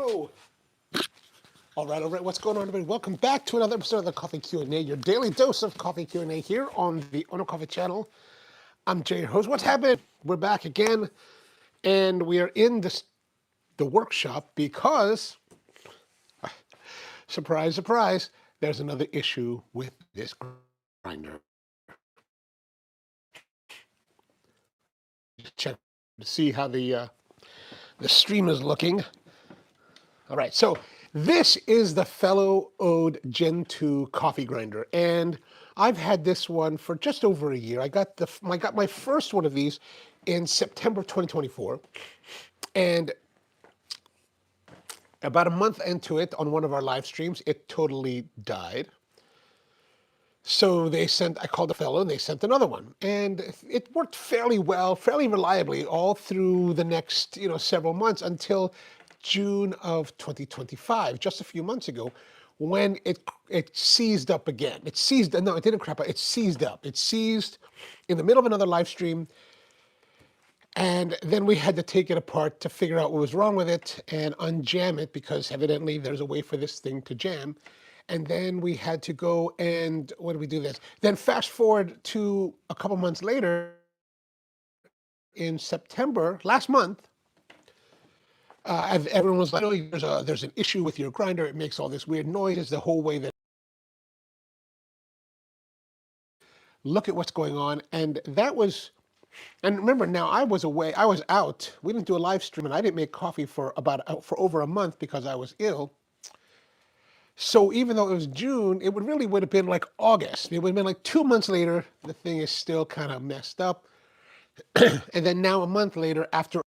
Oh, all right, what's going on, everybody? Welcome back to another episode of the Coffee Q&A, your daily dose of coffee Q&A here on the OnoCoffee channel. I'm Jay, your host. What's happening? We're back again, and we are in the workshop because, surprise, surprise, there's another issue with this grinder. Check to see how the stream is looking. All right, so this is the fellow Ode Gen 2 coffee grinder, and I've had this one for just over a year. I got my first one of these in September 2024, and about a month into it on one of our live streams, it totally died. So I called the fellow and they sent another one. And it worked fairly well, fairly reliably all through the next, several months until June of 2025, just a few months ago, when it seized up again. No, it didn't crap out, it seized up. It seized in the middle of another live stream. And then we had to take it apart to figure out what was wrong with it and unjam it, because evidently there's a way for this thing to jam. And then we had to go and, what did we do this? Then fast forward to a couple months later, in September, last month, everyone was like, oh, there's an issue with your grinder. It makes all this weird noise. It's the whole way that, look at what's going on. And remember now, I was away, I was out. We didn't do a live stream and I didn't make coffee for over a month because I was ill. So even though it was June, it would have been like August. It would have been like 2 months later. The thing is still kind of messed up. And then now a month later, after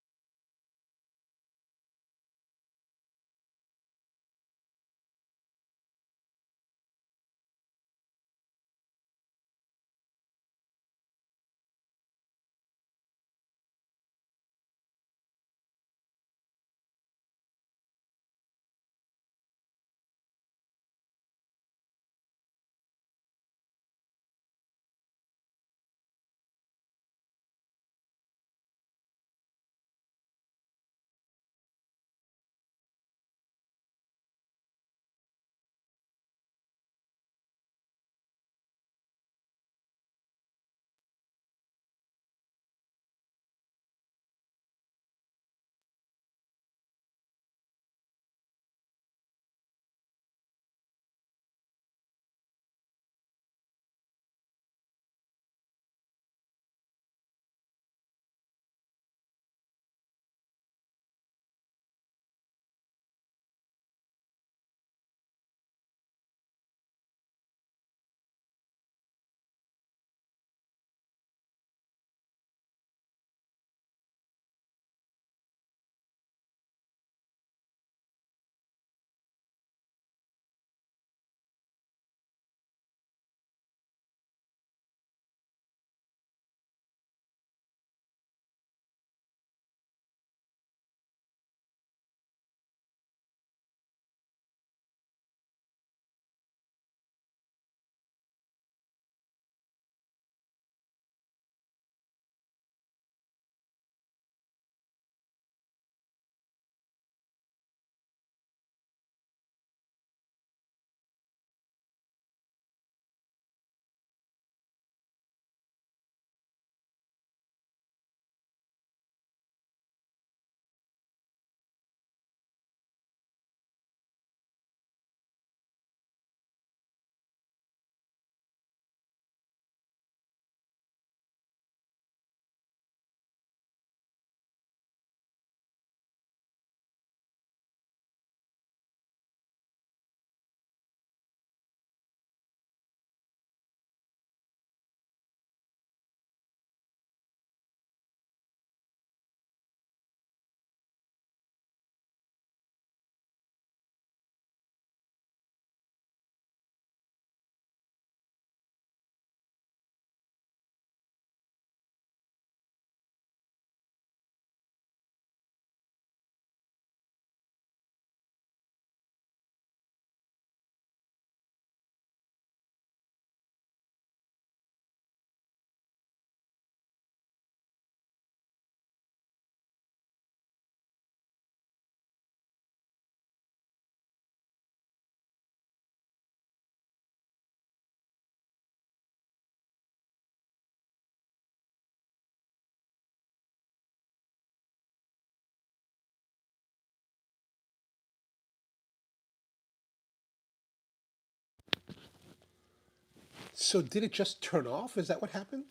So did it just turn off? Is that what happened?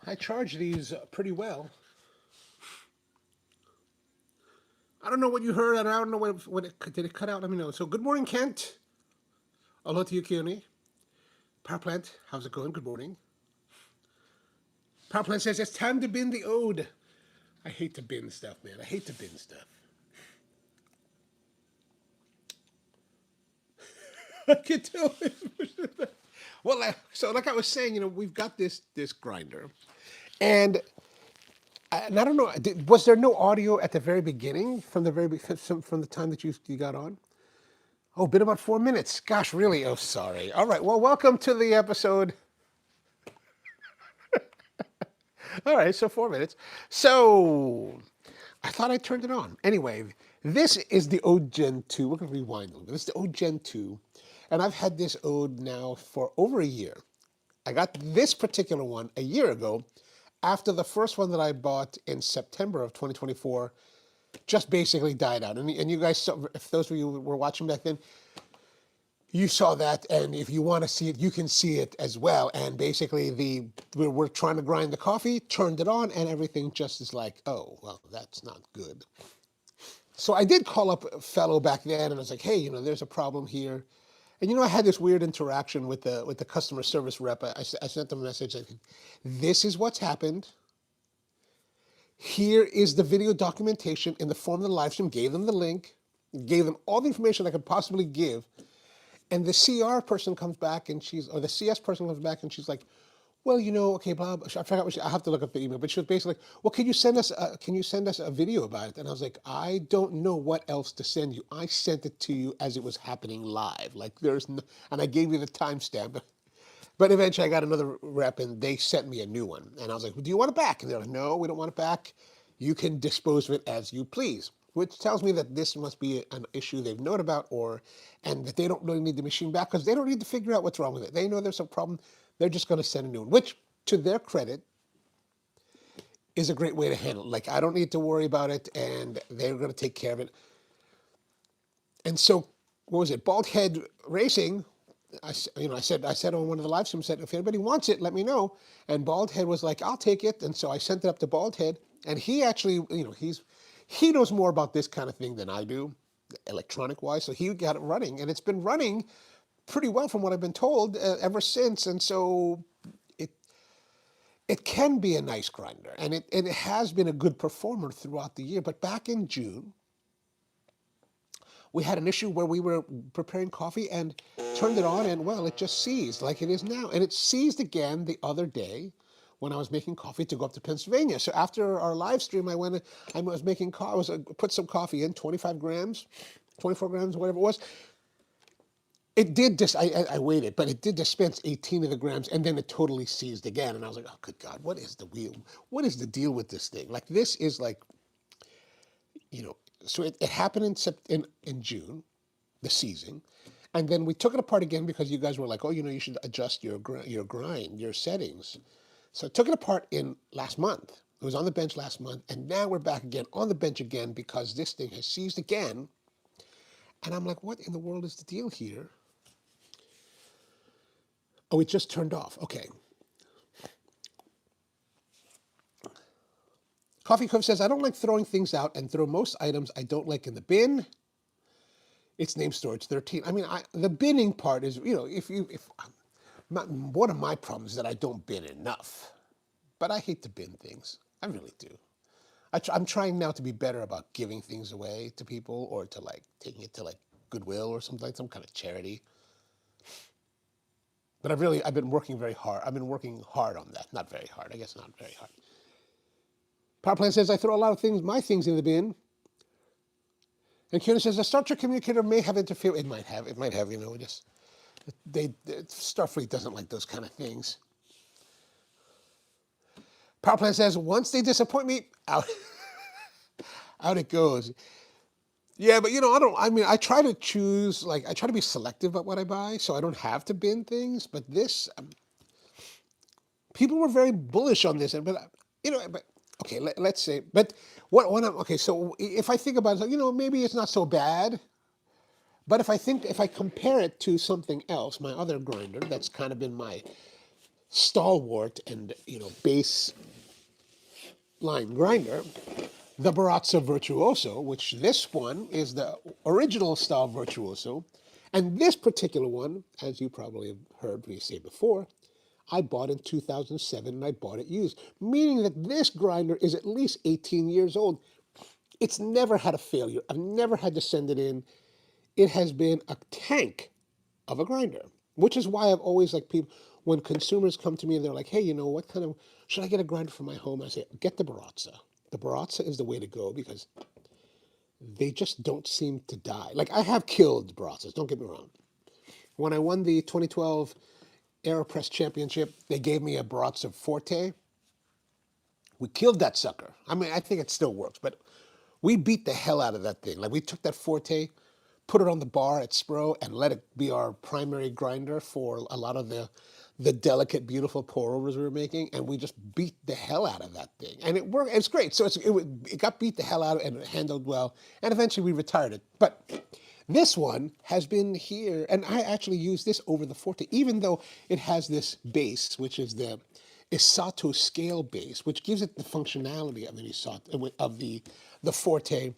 I charge these pretty well. I don't know what you heard, and I don't know what it did. It cut out. Let me know. So good morning, Kent. Hello to you, Keone. Power plant, how's it going? Good morning. Power plant says it's time to bin the ode. I hate to bin stuff, man. I hate to bin stuff. I can tell. Well, so like I was saying, we've got this grinder, and and I don't know. Was there no audio at the very beginning from the from the time that you got on? Oh, been about 4 minutes. Gosh, really? Oh, sorry. All right. Well, welcome to the episode. All right, so 4 minutes. So I thought I turned it on. Anyway, this is the Ode Gen 2. We're going to rewind a little bit. This is the Ode Gen 2, and I've had this Ode now for over a year. I got this particular one a year ago after the first one that I bought in September of 2024 just basically died out. And you guys, if those of you were watching back then, you saw that, and if you want to see it, you can see it as well. And basically, we're trying to grind the coffee, turned it on, and everything just is like, oh, well, that's not good. So I did call up a fellow back then, and I was like, hey, there's a problem here. And I had this weird interaction with the customer service rep. I sent them a message like, this is what's happened. Here is the video documentation in the form of the live stream. Gave them the link, gave them all the information I could possibly give. And the CR person comes back and or the CS person comes back and she's like, well, okay, blah, blah. I forgot I have to look up the email, but she was basically like, well, can you send us a video about it? And I was like, I don't know what else to send you. I sent it to you as it was happening live. Like and I gave you the timestamp. But eventually I got another rep and they sent me a new one. And I was like, well, do you want it back? And they're like, no, we don't want it back. You can dispose of it as you please. Which tells me that this must be an issue they've known about, and that they don't really need the machine back because they don't need to figure out what's wrong with it. They know there's a problem. They're just going to send a new one, which, to their credit, is a great way to handle it. Like, I don't need to worry about it, and they're going to take care of it. And so, what was it? Bald Head Racing. I said on one of the live streams, if anybody wants it, let me know. And Bald Head was like, I'll take it. And so I sent it up to Bald Head, and he actually, he knows more about this kind of thing than I do, electronic wise. So he got it running, and it's been running pretty well from what I've been told ever since. And so it can be a nice grinder, and it has been a good performer throughout the year. But back in June, we had an issue where we were preparing coffee and turned it on, and well, it just seized like it is now. And it seized again the other day when I was making coffee to go up to Pennsylvania. So after our live stream, I was making coffee. I put some coffee in, 25 grams, 24 grams, whatever it was. It did I waited, but it did dispense 18 of the grams, and then it totally seized again. And I was like, oh, good God, what is the wheel? What is the deal with this thing? Like, this is like, so it happened in June, the seizing. And then we took it apart again because you guys were like, oh, you should adjust your grind, your settings. So I took it apart last month. It was on the bench last month, and now we're back again on the bench again because this thing has seized again. And I'm like, what in the world is the deal here? Oh, it just turned off. Okay. Coffee Cove says, I don't like throwing things out and throw most items I don't like in the bin. It's named Storage 13. I mean, the binning part is, one of my problems is that I don't bin enough. But I hate to bin things. I really do. I'm trying now to be better about giving things away to people, or to taking it to Goodwill or something, some kind of charity. But I've been working very hard. I've been working hard on that. Not very hard. I guess not very hard. Power Plant says, I throw a lot of my things in the bin. And Kieran says, the Star Trek communicator may have interfered. It might have, Starfleet doesn't like those kind of things. Power Plant says, once they disappoint me, out it goes. Yeah, but I try to choose, I try to be selective about what I buy, so I don't have to bin things. But this, people were very bullish on this, okay, let's say, but so if I think about it, maybe it's not so bad, But if I compare it to something else, my other grinder that's kind of been my stalwart and base line grinder, the Barazza Virtuoso, which this one is the original style Virtuoso, and this particular one, as you probably have heard me say before, I bought in 2007 and I bought it used, meaning that this grinder is at least 18 years old. It's never had a failure. I've never had to send it in. It has been a tank of a grinder, which is why I've always like people, when consumers come to me and they're like, hey, what kind of, should I get a grinder for my home? I say, get the Barazza. The Barazza is the way to go because they just don't seem to die. Like I have killed Barazzas, don't get me wrong. When I won the 2012 AeroPress Championship, they gave me a Barazza Forte. We killed that sucker. I mean, I think it still works, but we beat the hell out of that thing. Like we took that Forte, put it on the bar at Spro, and let it be our primary grinder for a lot of the delicate, beautiful pour overs we were making, and we just beat the hell out of that thing, and it worked. It's great. So it got beat the hell out of, and it handled well, and eventually we retired it. But this one has been here, and I actually use this over the Forte, even though it has this base, which is the Isato scale base, which gives it the functionality of an Isato, of the Forte.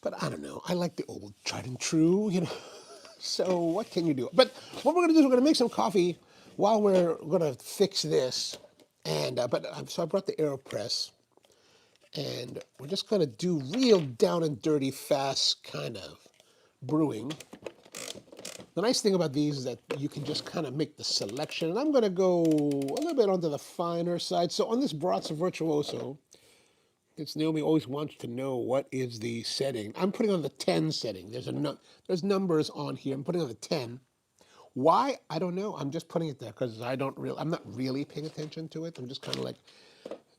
But I don't know. I like the old tried and true. So what can you do? But what we're going to do is we're going to make some coffee while we're going to fix this. And so I brought the AeroPress, and we're just going to do real down and dirty, fast kind of brewing. The nice thing about these is that you can just kind of make the selection. And I'm going to go a little bit onto the finer side. So on this Barazza Virtuoso, it's Naomi always wants to know what is the setting. I'm putting on the 10 setting. There's numbers on here. I'm putting on the 10. Why? I don't know. I'm just putting it there because I'm not really paying attention to it. I'm just kind of like,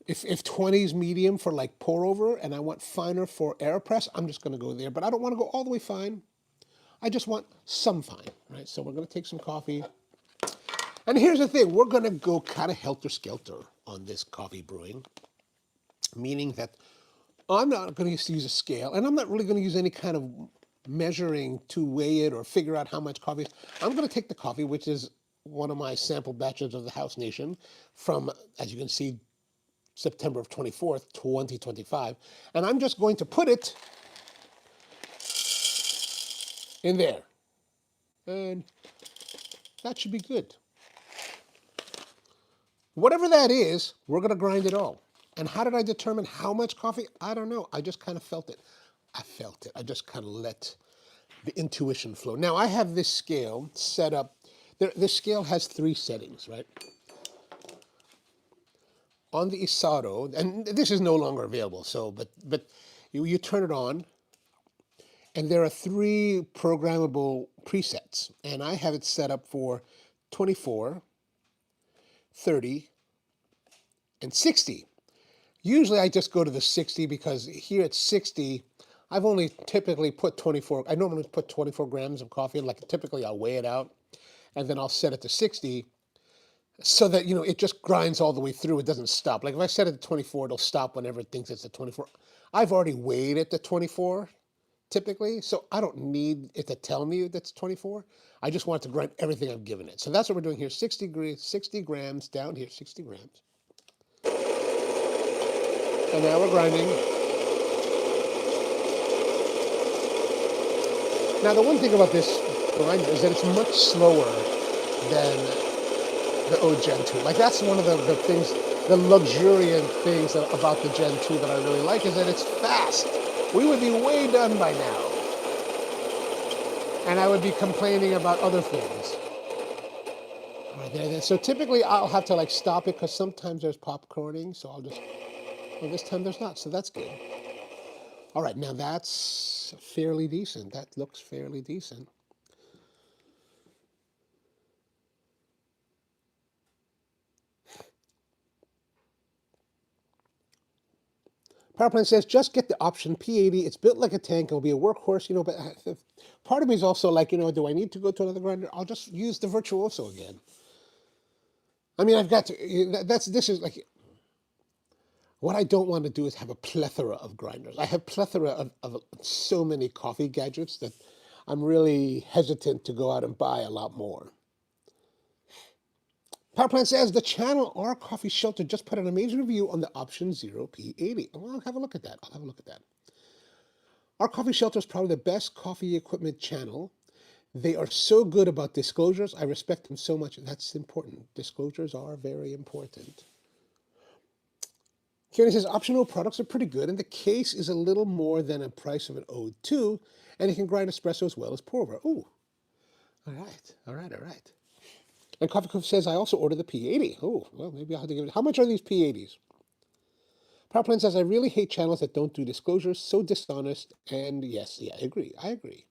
if 20 is medium for like pour over and I want finer for AeroPress, I'm just going to go there. But I don't want to go all the way fine. I just want some fine, right? So we're going to take some coffee. And here's the thing. We're going to go kind of helter-skelter on this coffee brewing, meaning that I'm not going to use a scale, and I'm not really going to use any kind of measuring to weigh it or figure out how much coffee. I'm going to take the coffee, which is one of my sample batches of the House Nation from, as you can see, September of 24th, 2025, and I'm just going to put it in there, and that should be good. Whatever that is, we're going to grind it all. And how did I determine how much coffee? I don't know. I just kind of felt it. I felt it. I just kind of let the intuition flow. Now, I have this scale set up. This scale has 3 settings, right? On the Isato, and this is no longer available, so, but you turn it on, and there are 3 programmable presets. And I have it set up for 24, 30, and 60. Usually I just go to the 60 because here at 60, I've only typically put 24, I normally put 24 grams of coffee in, like typically I'll weigh it out, and then I'll set it to 60 so that, it just grinds all the way through, it doesn't stop. Like if I set it to 24, it'll stop whenever it thinks it's at 24. I've already weighed it to 24, typically, so I don't need it to tell me that's 24. I just want it to grind everything I've given it. So that's what we're doing here, 60 grams down here, 60 grams. And now we're grinding. Now the one thing about this grinder is that it's much slower than the Ode Gen 2. Like that's one of the things, the luxuriant things about the Gen 2 that I really like is that it's fast. We would be way done by now. And I would be complaining about other things. Right there. So typically I'll have to like stop it because sometimes there's popcorning, so I'll just, well, this time there's not, so that's good. All right, now that's fairly decent. That looks fairly decent. Powerplant says, just get the option P80. It's built like a tank. It'll be a workhorse, but part of me is also like, do I need to go to another grinder? I'll just use the Virtuoso again. I mean, I've got to, this is like, What I don't want to do is have a plethora of grinders. I have plethora of so many coffee gadgets that I'm really hesitant to go out and buy a lot more. Power Plant says the channel Our Coffee Shelter just put an amazing review on the Option Zero P80. Well, I'll have a look at that. I'll have a look at that. Our Coffee Shelter is probably the best coffee equipment channel. They are so good about disclosures. I respect them so much. That's important. Disclosures are very important. Kieran says optional products are pretty good, and the case is a little more than a price of an Ode 2, and it can grind espresso as well as pour over. Ooh, all right, all right, all right. And Coffee Cove says I also ordered the P80. Oh, well, maybe I'll have to give it. How much are these P80s? Powerplant says I really hate channels that don't do disclosures, so dishonest. And yes, yeah, I agree. I agree.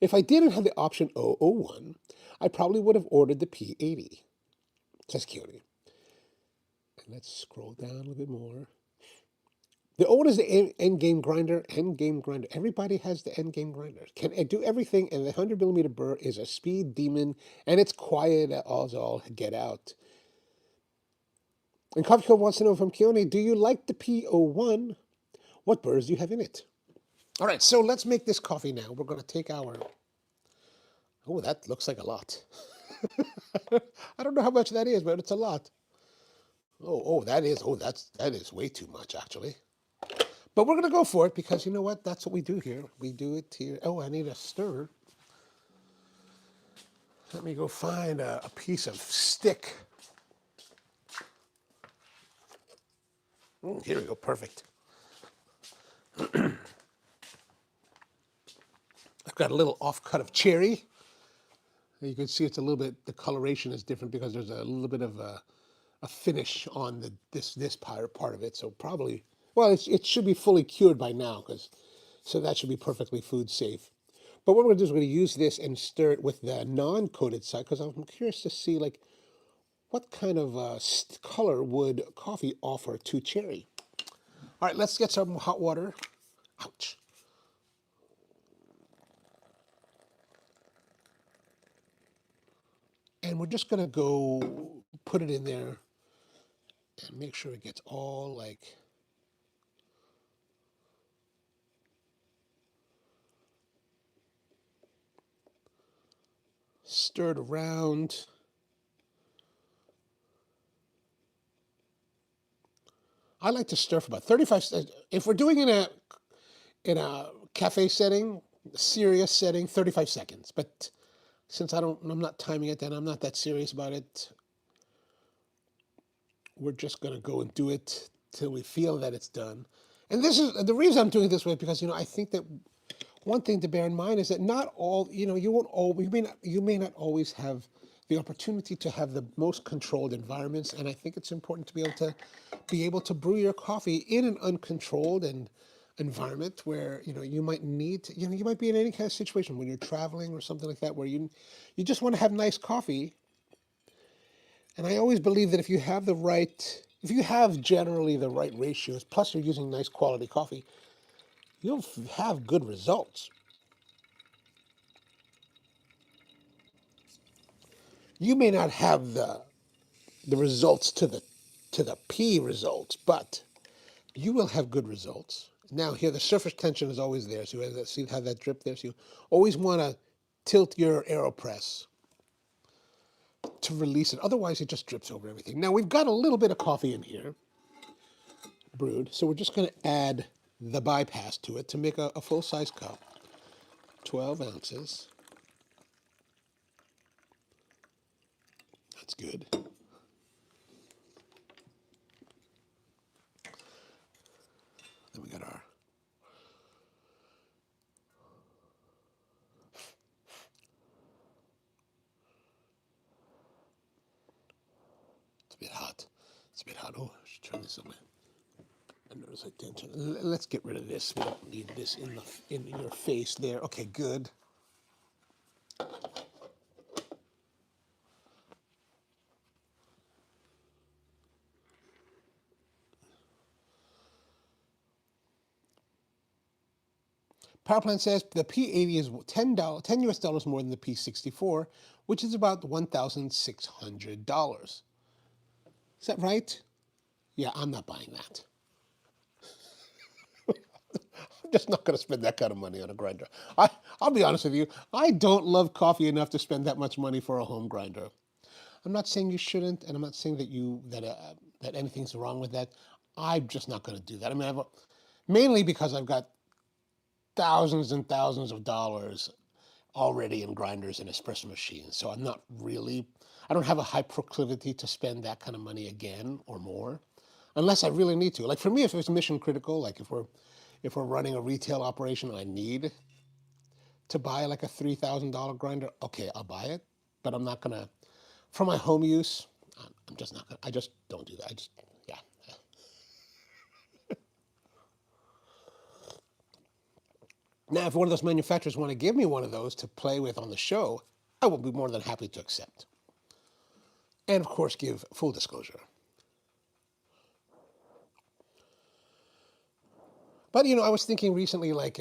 If I didn't have the option 001, I probably would have ordered the P80. Says Cutie. And let's scroll down a little bit more. The old is the end game grinder, Everybody has the end game grinder. Can do everything, and the 100 millimeter burr is a speed demon, and it's quiet as all get out. And Coffee Cove wants to know from Keone, do you like the P01? What burrs do you have in it? All right, so let's make this coffee now. We're going to take our... Oh, that looks like a lot. I don't know how much that is, but it's a lot. That is way too much, actually. But we're going to go for it because you know what? That's what we do here. We do it here. Oh, I need a stir. Let me go find a piece of stick. Here we go. Perfect. I've got a little offcut of cherry. You can see it's a little bit, the coloration is different because there's a little bit of a finish on this part of it. So probably, well, it should be fully cured by now, so that should be perfectly food safe. But what we're going to do is we're going to use this and stir it with the non-coated side because I'm curious to see like what kind of color would coffee offer to cherry. All right, let's get some hot water. Ouch. And we're just going to go put it in there and make sure it gets all like... stirred around. I like to stir for about 35 seconds. If we're doing in a cafe setting, serious setting, 35 seconds. But since I'm not timing it, then I'm not that serious about it. We're just going to go and do it till we feel that it's done. And this is the reason I'm doing it this way because I think that one thing to bear in mind is that not all you may not always have the opportunity to have the most controlled environments, and I think it's important to be able to brew your coffee in an uncontrolled environment where you might need to, you might be in any kind of situation when you're traveling or something like that where you just want to have nice coffee. And I always believe that if you have generally the right ratios, plus you're using nice quality coffee, you'll have good results. You may not have the results to the P results, but you will have good results. Now here, the surface tension is always there. So see how that drip there? So you always want to tilt your AeroPress to release it. Otherwise, it just drips over everything. Now we've got a little bit of coffee in here, brewed. So we're just going to add the bypass to it to make a full-size cup. 12 ounces. That's good. Then we got our It's a bit hot. It's a bit hot. Oh, I should turn this on. I notice I didn't turn. Let's get rid of this. We don't need this in your face there. Okay, good. Powerplant says the P80 is $10 US dollars more than the P64, which is about $1,600. Is that right? Yeah, I'm not buying that. I'm just not going to spend that kind of money on a grinder. I'll be honest with you. I don't love coffee enough to spend that much money for a home grinder. I'm not saying you shouldn't, and I'm not saying that anything's wrong with that. I'm just not going to do that. I mean, mainly because I've got thousands and thousands of dollars already in grinders and espresso machines. So I'm not really, I don't have a high proclivity to spend that kind of money again or more, unless I really need to. Like for me, if it's mission critical, like if we're running a retail operation and I need to buy like a $3,000 grinder, okay, I'll buy it. But I'm not gonna, for my home use, I'm just not gonna, I just don't do that. Yeah. Now, if one of those manufacturers want to give me one of those to play with on the show, I will be more than happy to accept. And of course, give full disclosure. But I was thinking recently, like,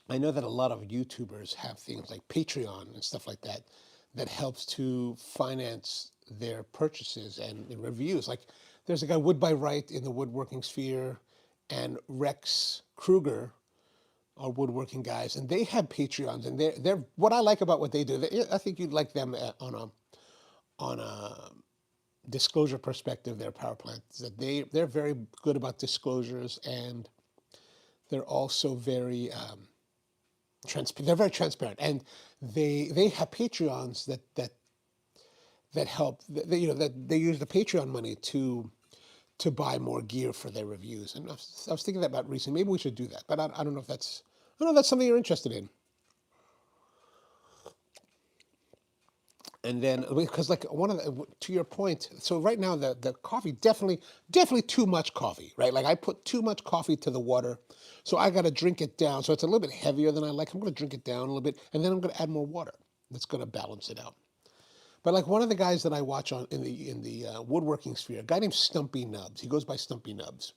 I know that a lot of YouTubers have things like Patreon and stuff like that that helps to finance their purchases and reviews. Like, there's a guy, Wood by Right, in the woodworking sphere, and Rex Kruger are woodworking guys, and they have Patreons, and they're what I like about what they do. I think you'd like them on a disclosure perspective. Their power plant is that they're very good about disclosures, and they're also very they're very transparent, and they have Patreons that help. That they use the Patreon money to buy more gear for their reviews. And I was thinking that about recently. Maybe we should do that, but I don't know if that's I don't know if that's something you're interested in. And then because like one of the to your point, so right now the coffee definitely too much coffee, right? Like I put too much coffee to the water, so I got to drink it down. So it's a little bit heavier than I like. I'm going to drink it down a little bit, and then I'm going to add more water. That's going to balance it out. But like one of the guys that I watch on in the woodworking sphere, a guy named Stumpy Nubs. He goes by Stumpy Nubs.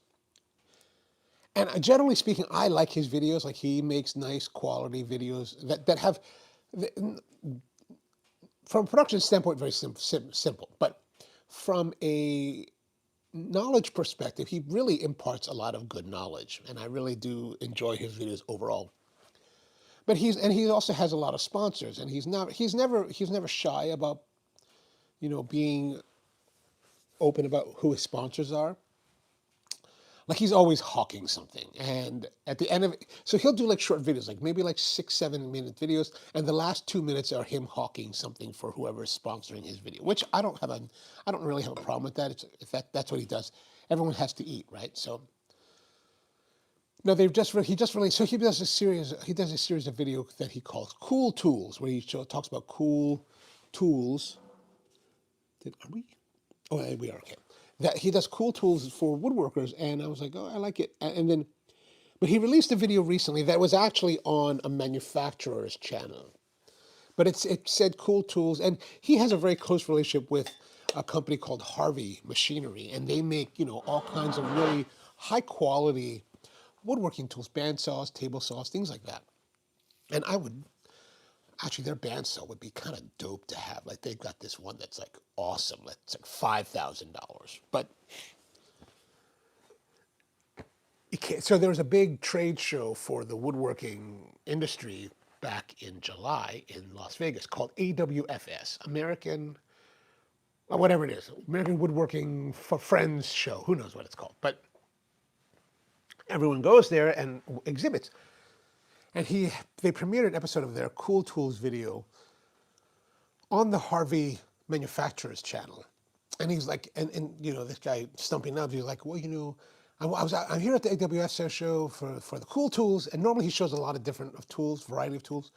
And generally speaking, I like his videos. Like he makes nice quality videos that have, from a production standpoint, very simple. But from a knowledge perspective, he really imparts a lot of good knowledge, and I really do enjoy his videos overall. But he also has a lot of sponsors, and he's never shy about being open about who his sponsors are. Like he's always hawking something, and at the end of it, so he'll do like short videos, like maybe like 6-7 minute videos, and the last 2 minutes are him hawking something for whoever's sponsoring his video. Which I don't really have a problem with that. If that's what he does. Everyone has to eat, right? So no, he just released. So he does a series of videos that he calls Cool Tools, where he talks about cool tools. Are we? Oh, we are okay. That he does cool tools for woodworkers, and I was like, oh, I like it. And then, but he released a video recently that was actually on a manufacturer's channel, but it said cool tools, and he has a very close relationship with a company called Harvey Machinery, and they make all kinds of really high quality woodworking tools, bandsaws, table saws, things like that. And I would actually, their bandsaw would be kind of dope to have. Like they've got this one that's like awesome. It's like $5,000. But you can't. So there was a big trade show for the woodworking industry back in July in Las Vegas called AWFS, American, or whatever it is, American Woodworking for Friends Show. Who knows what it's called? But everyone goes there and exhibits. And they premiered an episode of their Cool Tools video on the Harvey Manufacturers channel. And he's like, and this guy Stumping Up, he's like, well, I'm here at the AWS show for the Cool Tools, and normally he shows a lot of different variety of tools.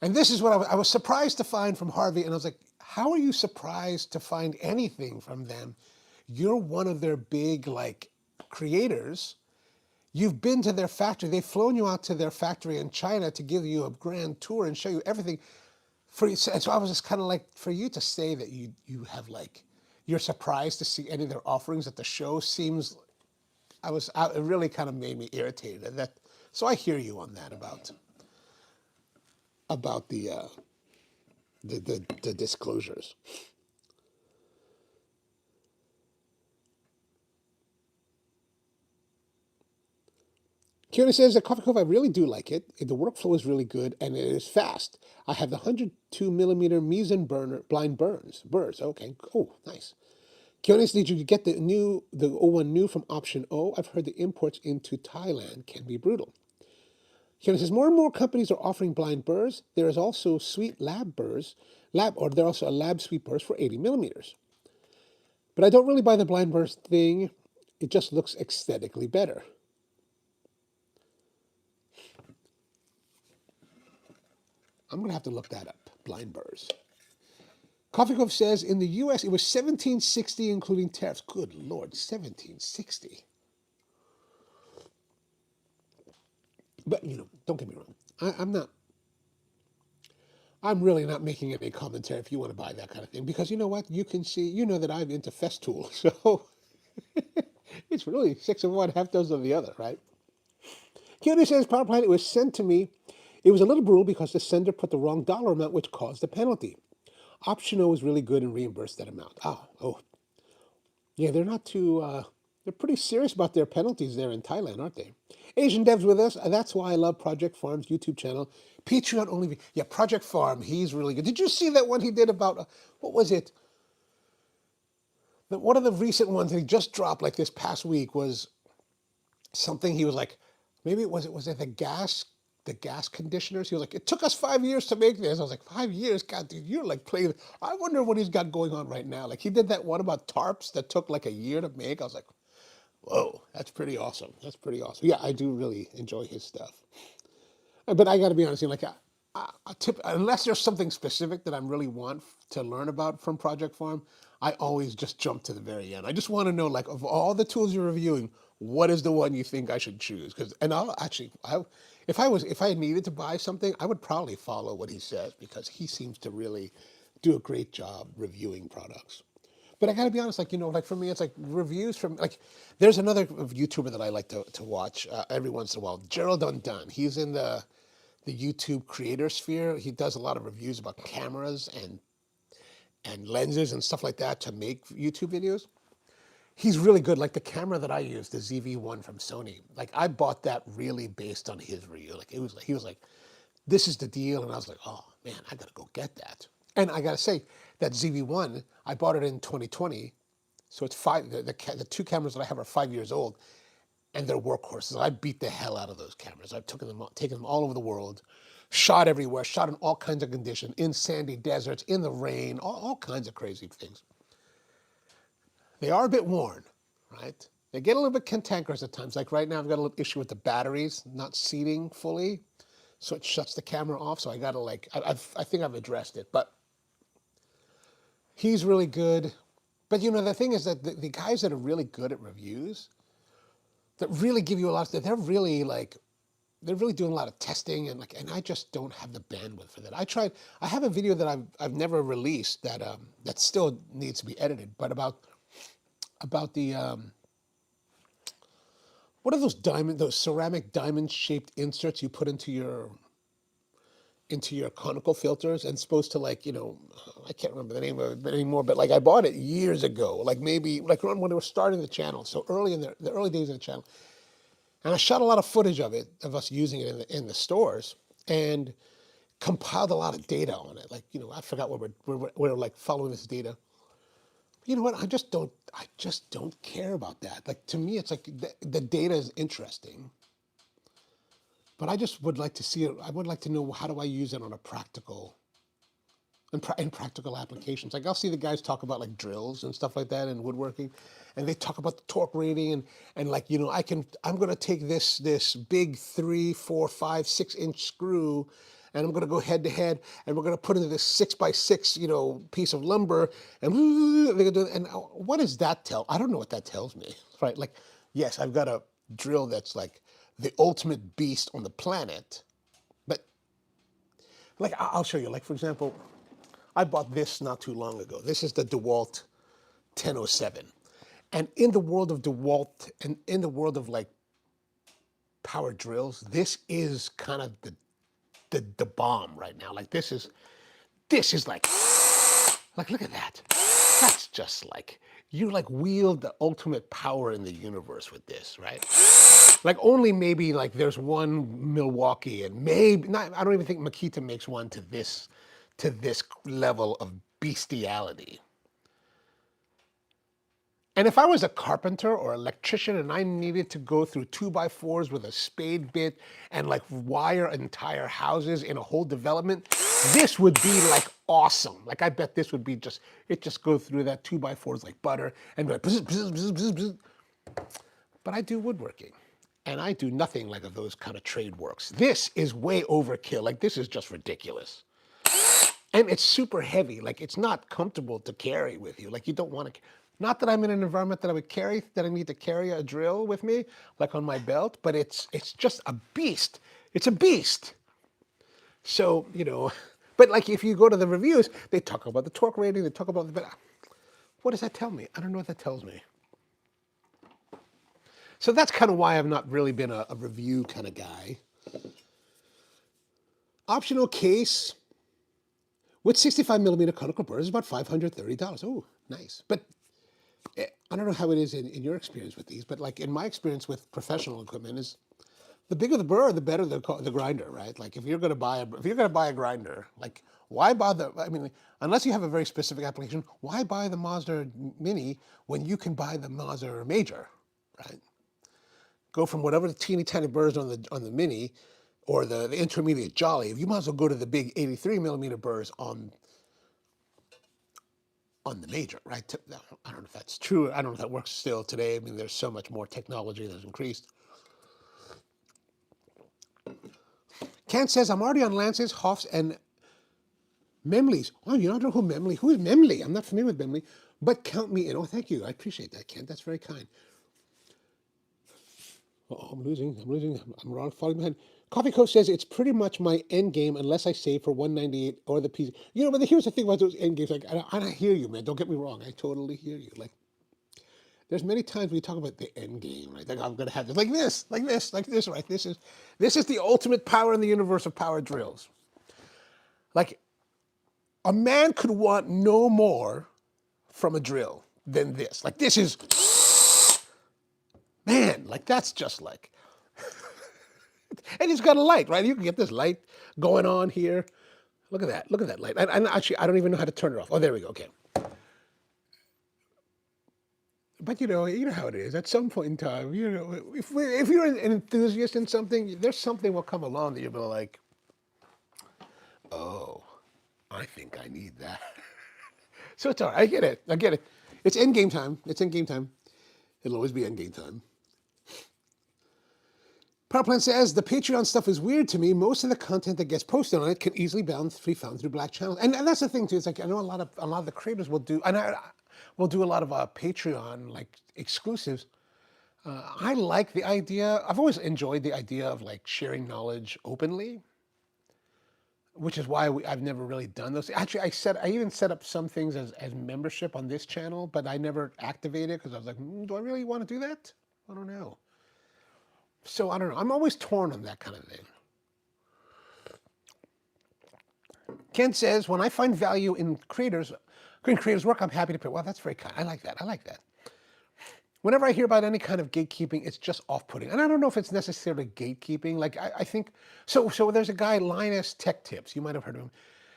And this is what I was surprised to find from Harvey, and I was like, how are you surprised to find anything from them? You're one of their big creators. You've been to their factory. They've flown you out to their factory in China to give you a grand tour and show you everything. So I was just kind of like, for you to say that you have you're surprised to see any of their offerings at the show seems, it really kind of made me irritated. So I hear you on that about the disclosures. Kiona says that Coffee Cove, I really do like it. The workflow is really good and it is fast. I have the 102 millimeter Meson burner blind burrs. Okay, oh, nice. Kiona says, did you get the O1 new from Option O? I've heard the imports into Thailand can be brutal. Kiona says, more and more companies are offering blind burrs. There is also sweet lab burrs, there are also a lab sweet burrs for 80 millimeters. But I don't really buy the blind burrs thing. It just looks aesthetically better. I'm going to have to look that up, blind burrs. Coffee Cove says in the U.S. it was $17.60 including tariffs. Good Lord, $17.60. But, don't get me wrong. I'm really not making any commentary if you want to buy that kind of thing. Because you know what? You can see, that I'm into Festool. So it's really 6 of one, half dozen of the other, right? Keone says, Power Plant, it was sent to me. It was a little brutal because the sender put the wrong dollar amount, which caused the penalty. Option O was really good and reimbursed that amount. Oh. Yeah, they're not too, they're pretty serious about their penalties there in Thailand, aren't they? Asian Devs with us. That's why I love Project Farm's YouTube channel. Patreon only. Yeah, Project Farm, he's really good. Did you see that one he did about, what was it? One of the recent ones that he just dropped like this past week was something he was like, maybe was it the gas conditioners? He was like, it took us 5 years to make this. I was like, 5 years? God, dude, you're like playing. I wonder what he's got going on right now. Like he did that one about tarps that took like a year to make. I was like, whoa, that's pretty awesome. That's pretty awesome. Yeah, I do really enjoy his stuff. But I got to be honest, like unless there's something specific that I really want to learn about from Project Farm, I always just jump to the very end. I just want to know, like, of all the tools you're reviewing, what is the one you think I should choose? If I needed to buy something, I would probably follow what he says because he seems to really do a great job reviewing products. But I got to be honest, like for me, it's like reviews from there's another YouTuber that I like to watch every once in a while, Gerald Undone. He's in the YouTube creator sphere. He does a lot of reviews about cameras and lenses and stuff like that to make YouTube videos. He's really good. Like the camera that I use, the ZV-1 from Sony, like I bought that really based on his review. Like he was like, this is the deal. And I was like, oh man, I got to go get that. And I got to say that ZV-1, I bought it in 2020. So it's the two cameras that I have are 5 years old and they're workhorses. I beat the hell out of those cameras. I've taken them all over the world, shot everywhere, shot in all kinds of conditions, in sandy deserts, in the rain, all kinds of crazy things. They are a bit worn, right? They get a little bit cantankerous at times. Like right now, I've got a little issue with the batteries not seating fully, so it shuts the camera off. So I got to I think I've addressed it, but he's really good. But the thing is that the guys that are really good at reviews, that really give you a lot of, they're really doing a lot of testing and I just don't have the bandwidth for that. I have a video that I've never released that still needs to be edited, but about the what are those ceramic diamond shaped inserts you put into your conical filters and supposed to I can't remember the name of it anymore, but I bought it years ago, maybe when they were starting the channel, so early in the early days of the channel. And I shot a lot of footage of us using it in the stores, and compiled a lot of data on it. I forgot what we're following this data. You know what? I just don't care about that. To me, it's the data is interesting, but I just would like to see it. I would like to know how do I use it on a practical, in practical applications. I'll see the guys talk about drills and stuff like that and woodworking, and they talk about the torque rating and I'm going to take this big 3, 4, 5, 6 inch screw, and I'm going to go head to head, and we're going to put into this 6x6 piece of lumber, and what does that tell? I don't know what that tells me, right? Yes, I've got a drill that's the ultimate beast on the planet, but I'll show you. For example, I bought this not too long ago. This is the DeWalt 1007. And in the world of DeWalt and in the world of power drills, this is kind of the bomb right now. This is look at that. That's just you wield the ultimate power in the universe with this, right? Like only maybe like there's one Milwaukee, and maybe not. I don't even think Makita makes one to this level of bestiality. And if I was a carpenter or electrician and I needed to go through 2x4s with a spade bit and like wire entire houses in a whole development, this would be like awesome. Like I bet this would be just, it just go through that 2x4s like butter and be like, bzz, bzz, bzz, bzz, bzz. But I do woodworking and I do nothing like of those kind of trade works. This is way overkill. Like this is just ridiculous. And it's super heavy. Like it's not comfortable to carry with you. Like you don't want to, not that I'm in an environment that I would carry, that I need to carry a drill with me, like on my belt, but it's just a beast. It's a beast. So, but like if you go to the reviews, they talk about the torque rating, they talk about the, but what does that tell me? I don't know what that tells me. So that's kind of why I've not really been a review kind of guy. Optional case with 65 millimeter conical burrs is about $530. Oh, nice. But I don't know how it is in your experience with these, but like in my experience with professional equipment is the bigger the burr, the better the grinder, right? Like if you're going to buy a grinder, like why bother? I mean, unless you have a very specific application, why buy the Mazda Mini when you can buy the Mazda Major, right? Go from whatever the teeny tiny burrs on the Mini or the intermediate Jolly. You might as well go to the big 83 millimeter burrs on the Major, right? I don't know if that's true. I don't know if that works still today. I mean, there's so much more technology that's increased. Kent says, I'm already on Lance's, Hoff's, and Memley's. Oh, you don't know who Memley? Who is Memley? I'm not familiar with Memley, but count me in. Oh, thank you. I appreciate that, Kent. That's very kind. Oh, I'm losing. I'm wrong. Falling behind. Coffee Coast says it's pretty much my end game unless I save for 198 or the PC. But here's the thing about those end games. Like, I hear you, man. Don't get me wrong. I totally hear you. Like, there's many times we talk about the end game, right? Like I'm gonna have this, like this, right? This is the ultimate power in the universe of power drills. Like, a man could want no more from a drill than this. Like this is, man, like that's just like, and it's got a light, right? You can get this light going on here. Look at that light. And actually, I don't even know how to turn it off. Oh, there we go, okay. But you know how it is. At some point in time, if you're an enthusiast in something, there's something will come along that you'll be like, oh, I think I need that. So it's all right. I get it. It's end game time. It'll always be end game time. Powerplant says, the Patreon stuff is weird to me. Most of the content that gets posted on it can easily be found through Black channels. And that's the thing too. It's like, I know a lot of the creators will do, and we'll do a lot of Patreon like exclusives. I like the idea. I've always enjoyed the idea of like sharing knowledge openly, which is why I've never really done those. Actually, I even set up some things as membership on this channel, but I never activated because I was like, do I really want to do that? I don't know. So I don't know. I'm always torn on that kind of thing. Ken says, when I find value in creators' work, I'm happy to pay. Well, that's very kind. I like that. Whenever I hear about any kind of gatekeeping, it's just off-putting. And I don't know if it's necessarily gatekeeping. Like I think, so there's a guy, Linus Tech Tips, you might have heard of him,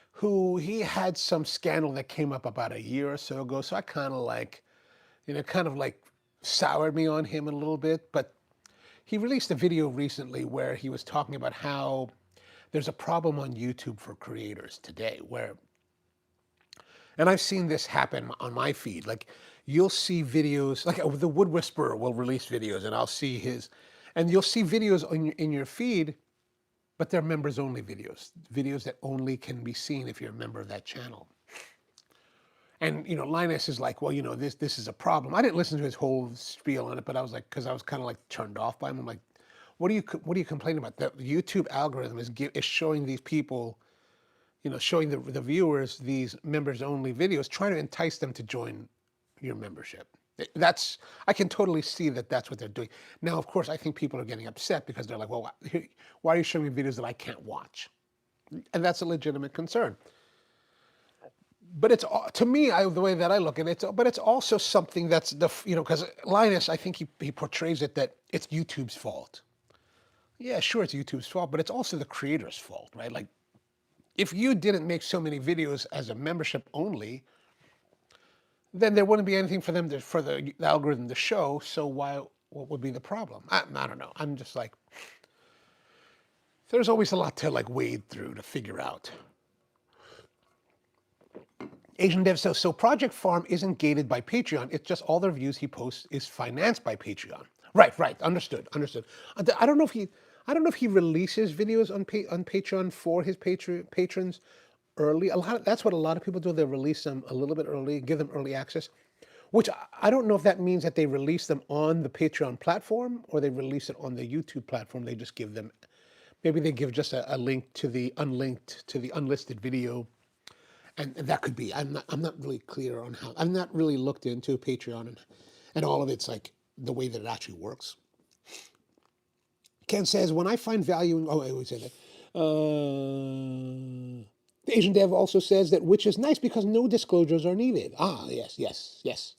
who he had some scandal that came up about a year or so ago. So I kind of like, soured me on him a little bit. But he released a video recently where he was talking about how there's a problem on YouTube for creators today and I've seen this happen on my feed. Like you'll see videos, like the Wood Whisperer will release videos and I'll see and you'll see videos in your feed, but they're members only videos that only can be seen if you're a member of that channel. And, Linus is like, well, this is a problem. I didn't listen to his whole spiel on it, but I was like, because I was kind of like turned off by him. I'm like, what are you complaining about? The YouTube algorithm is showing these people, showing the viewers these members only videos, trying to entice them to join your membership. I can totally see that that's what they're doing. Now, of course, I think people are getting upset because they're like, well, why are you showing me videos that I can't watch? And that's a legitimate concern. but it's to me, the way that I look at it, but it's also something that's because Linus, I think he portrays it that it's YouTube's fault. Yeah, sure, it's YouTube's fault, but it's also the creator's fault, right? Like, if you didn't make so many videos as a membership only, then there wouldn't be anything for them for the algorithm to show. So what would be the problem? I don't know. I'm just like, there's always a lot to like wade through to figure out. Asian Dev says, so Project Farm isn't gated by Patreon. It's just all the reviews he posts is financed by Patreon. Right. Understood. I don't know if he releases videos on Patreon for his patrons early. That's what a lot of people do. They release them a little bit early, give them early access. Which I don't know if that means that they release them on the Patreon platform or they release it on the YouTube platform. They just give them, maybe they give just a link to the unlisted video, and that could be. I'm not really clear on how. I'm not really looked into Patreon and all of it's like the way that it actually works. Ken says, when I find value in, I would say that. The Asian Dev also says that, which is nice because no disclosures are needed. Yes.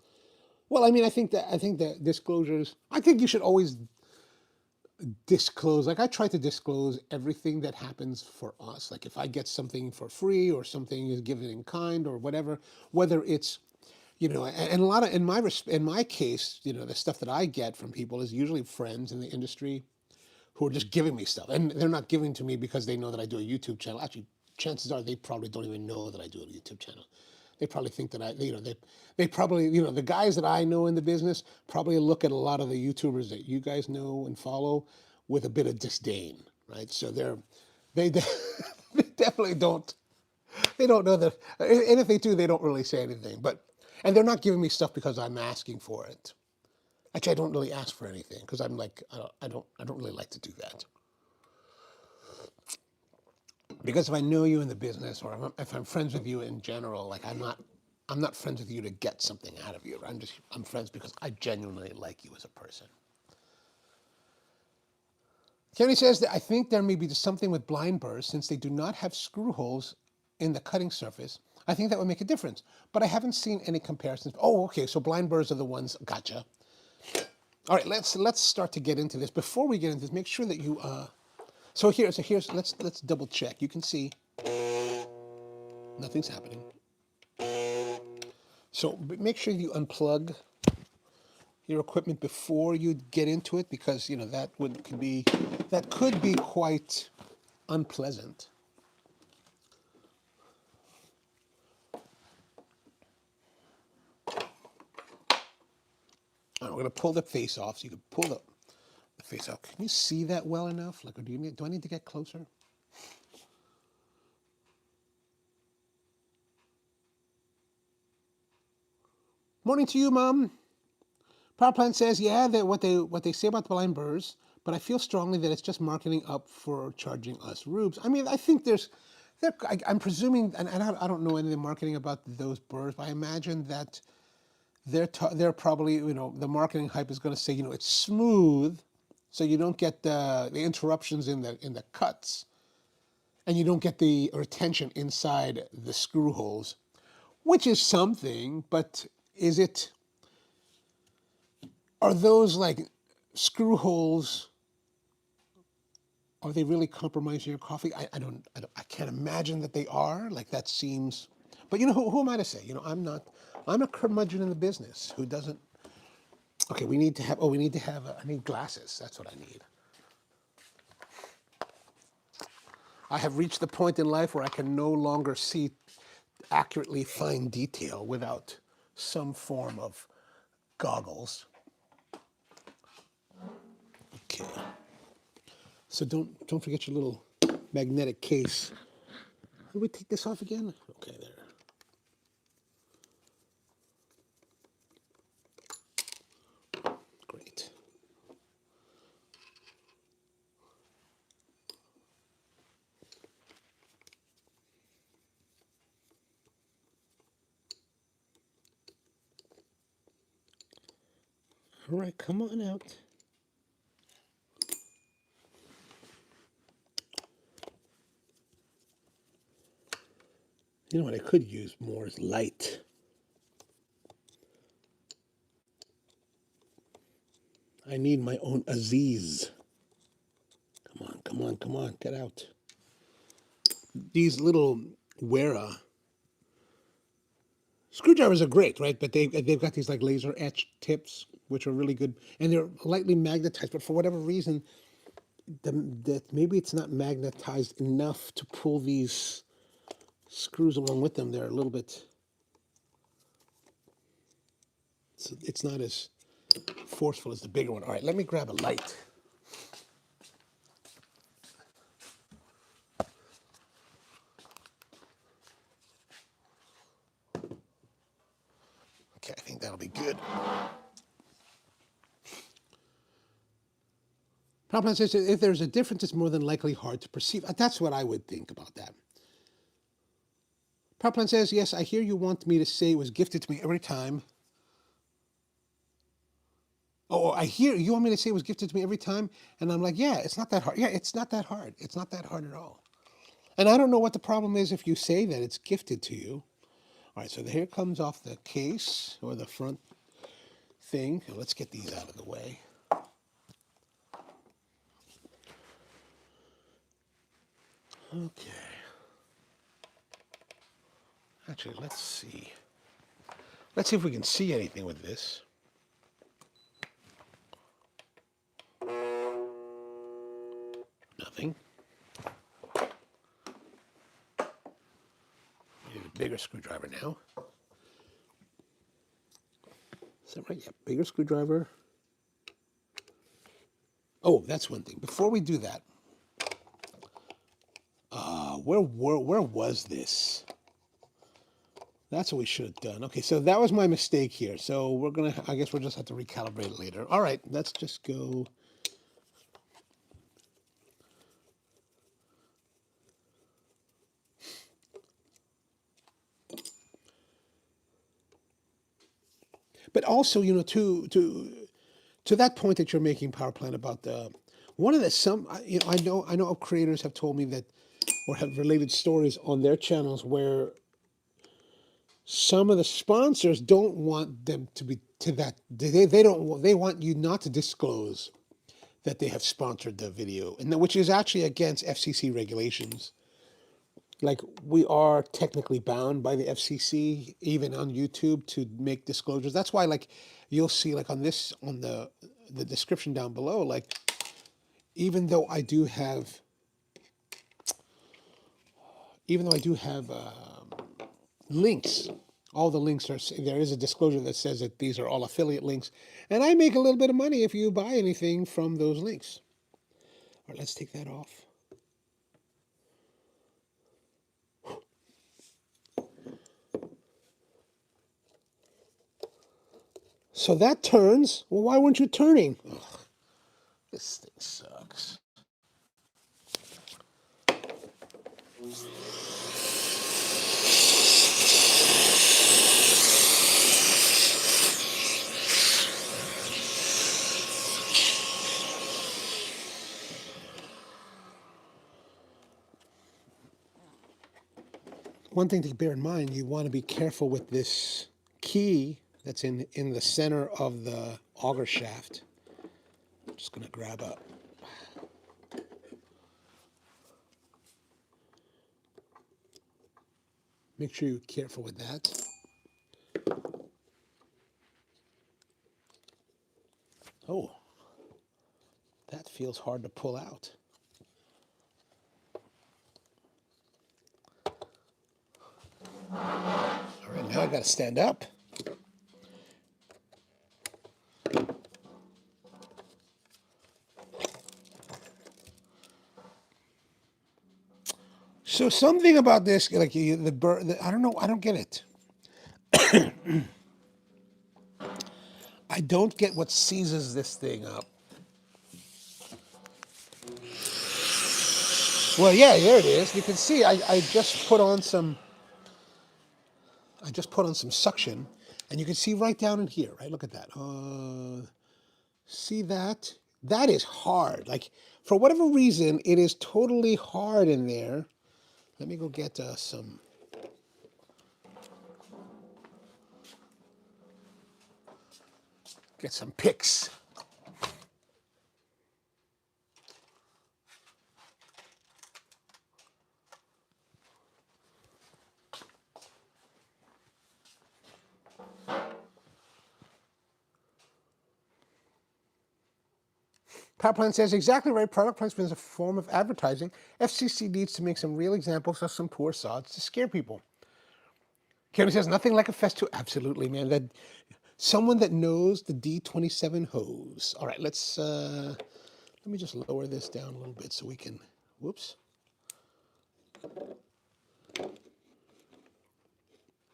Well, I mean, I think that disclosures. I think you should always disclose. Like, I try to disclose everything that happens for us. Like, if I get something for free or something is given in kind or whatever, whether it's and a lot of in my case, the stuff that I get from people is usually friends in the industry who are just giving me stuff, and they're not giving to me because they know that I do a YouTube channel. Actually, chances are they probably don't even know that I do a YouTube channel. They probably think that they probably, the guys that I know in the business probably look at a lot of the YouTubers that you guys know and follow with a bit of disdain, right? So they they definitely they don't know that, and if they do, they don't really say anything. And they're not giving me stuff because I'm asking for it. Actually, I don't really ask for anything because I'm like, I don't really like to do that. Because if I know you in the business, or if I'm friends with you in general, like I'm not friends with you to get something out of you. I'm friends because I genuinely like you as a person. Kenny says that I think there may be something with blind burrs since they do not have screw holes in the cutting surface. I think that would make a difference, but I haven't seen any comparisons. Oh, okay, so blind burrs are the ones. Gotcha. All right, let's start to get into this. Before we get into this, make sure that you. So here's let's double check. You can see nothing's happening. So make sure you unplug your equipment before you get into it, because that could be quite unpleasant. All right, we're gonna pull the face off, so you can pull the face out. Can you see that well enough? Like, or do I need to get closer? Morning to you, Mom. Power Plant says, yeah, that what they say about the blind burrs, but I feel strongly that it's just marketing up for charging us rubes. I mean, I think I'm presuming, and I don't know any of the marketing about those burrs, but I imagine that they're probably, the marketing hype is going to say, it's smooth, so you don't get the interruptions in the cuts, and you don't get the retention inside the screw holes, which is something, but are those like screw holes, are they really compromising your coffee? I can't imagine that they are. Like, that seems, but who am I to say? I'm a curmudgeon in the business who doesn't. Okay, I need glasses. That's what I need. I have reached the point in life where I can no longer see accurately fine detail without some form of goggles. Okay. So don't forget your little magnetic case. How do we take this off again? Okay, there. Great. All right, come on out. You know what I could use more is light. I need my own Aziz. Come on, come on, come on, get out. These little Wera screwdrivers are great, right? But they've got these like laser etched tips, which are really good, and they're lightly magnetized. But for whatever reason, that maybe it's not magnetized enough to pull these screws along with them. They're a little bit. It's not as forceful as the bigger one. All right, let me grab a light. Okay, I think that'll be good. Power plant says if there's a difference, it's more than likely hard to perceive. That's what I would think about that. Power plant says, yes, I hear you want me to say it was gifted to me every time. Oh, I hear you want me to say it was gifted to me every time. And I'm like, yeah, it's not that hard. Yeah, it's not that hard. It's not that hard at all. And I don't know what the problem is if you say that it's gifted to you. All right, so here comes off the case or the front thing. Let's get these out of the way. Okay. Actually, let's see. Let's see if we can see anything with this. Nothing. Need a bigger screwdriver now. Is that right? Yeah, bigger screwdriver. Oh, that's one thing. Before we do that, where was this? That's what we should have done. Okay, so that was my mistake here. So we're gonna, I guess we'll just have to recalibrate it later. All right, let's just go. But also, you know, to that point that you're making, Power Plant, about the one of the some, you know, I know creators have told me that, or have related stories on their channels where some of the sponsors don't want them to be to that. They don't. They want you not to disclose that they have sponsored the video, and which is actually against FCC regulations. Like, we are technically bound by the FCC, even on YouTube, to make disclosures. That's why, like, you'll see, like, on this, on the description down below, like, even though I do have, links, all the links are, there is a disclosure that says that these are all affiliate links, and I make a little bit of money if you buy anything from those links. All right, let's take that off. So that turns. Well, why weren't you turning? Ugh, this thing sucks. One thing to bear in mind, you want to be careful with this key that's in the center of the auger shaft. I'm just going to grab up. Make sure you're careful with that. Oh, that feels hard to pull out. All right, now I got to stand up. So something about this, like I don't know, I don't get it. I don't get what seizes this thing up. Well, yeah, there it is. You can see I just put on some suction, and you can see right down in here, right? Look at that. See that? That is hard. Like, for whatever reason, it is totally hard in there. Let me go get some Get some picks. Power Plant says, exactly right. Product placement is a form of advertising. FCC needs to make some real examples of some poor sods to scare people. Kevin says, nothing like a Festool. Absolutely, man. That someone that knows the D27 hose. All right, let me just lower this down a little bit so we can, whoops.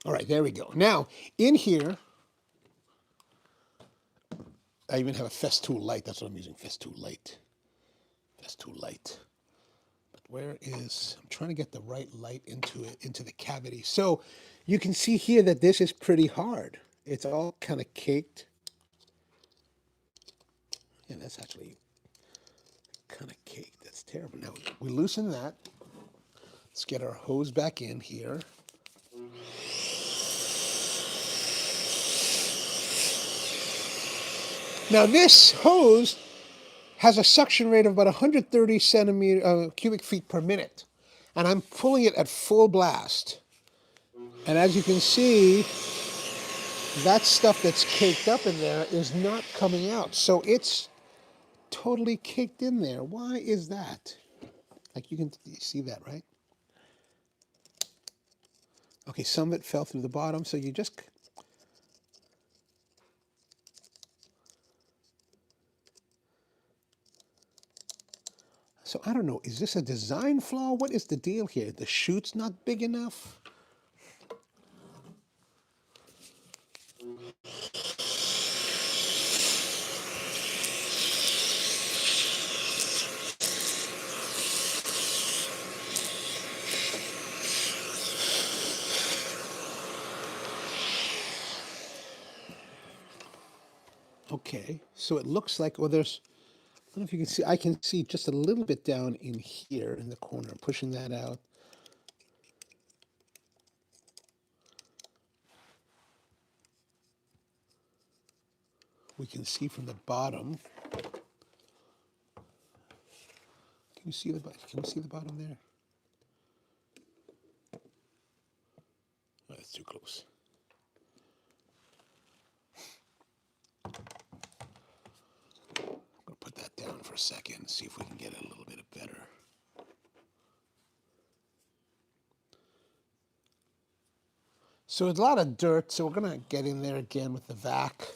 All right, there we go. Now, in here, I even have a Festool light. That's what I'm using, Festool light. Festool light. But where is, I'm trying to get the right light into it, into the cavity. So you can see here that this is pretty hard. It's all kind of caked. And that's actually kind of caked. That's terrible. Now, we loosen that. Let's get our hose back in here. Now this hose has a suction rate of about 130 cubic feet per minute. And I'm pulling it at full blast. And as you can see, that stuff that's caked up in there is not coming out. So it's totally caked in there. Why is that? Like you see that, right? Okay, some of it fell through the bottom, so you just... So I don't know, is this a design flaw? What is the deal here? The chute's not big enough? Okay, so it looks like, well, there's, I don't know if you can see, I can see just a little bit down in here in the corner. I'm pushing that out. We can see from the bottom. Can you see the bottom there? Oh, that's too close. I'm gonna put that down for a second and see if we can get it a little bit better. So it's a lot of dirt, so we're gonna get in there again with the vac.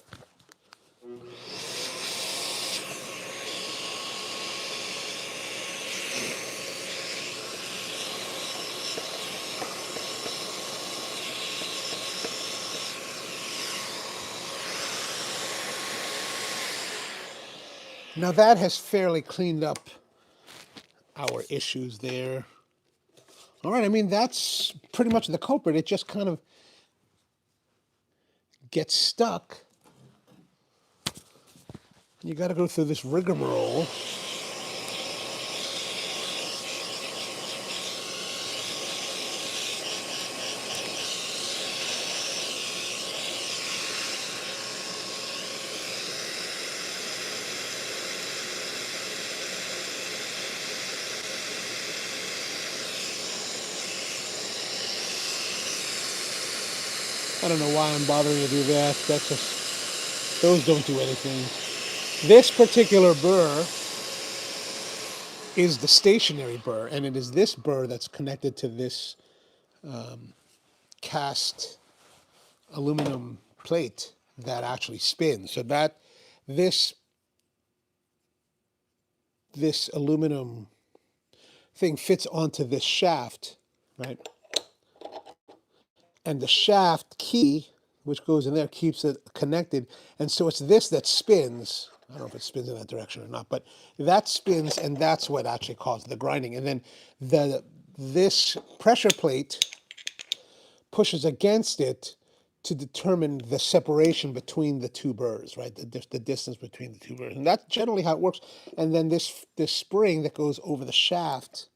Now that has fairly cleaned up our issues there. All right, I mean, that's pretty much the culprit. It just kind of gets stuck. You got to go through this rigmarole. I don't know why I'm bothering to do that. That's just, those don't do anything. This particular burr is the stationary burr, and it is this burr that's connected to this cast aluminum plate that actually spins. So that this aluminum thing fits onto this shaft, right? And the shaft key, which goes in there, keeps it connected. And so it's this that spins. I don't know if it spins in that direction or not, but that spins, and that's what actually causes the grinding. And then this pressure plate pushes against it to determine the separation between the two burrs, right? The distance between the two burrs. And that's generally how it works. And then this spring that goes over the shaft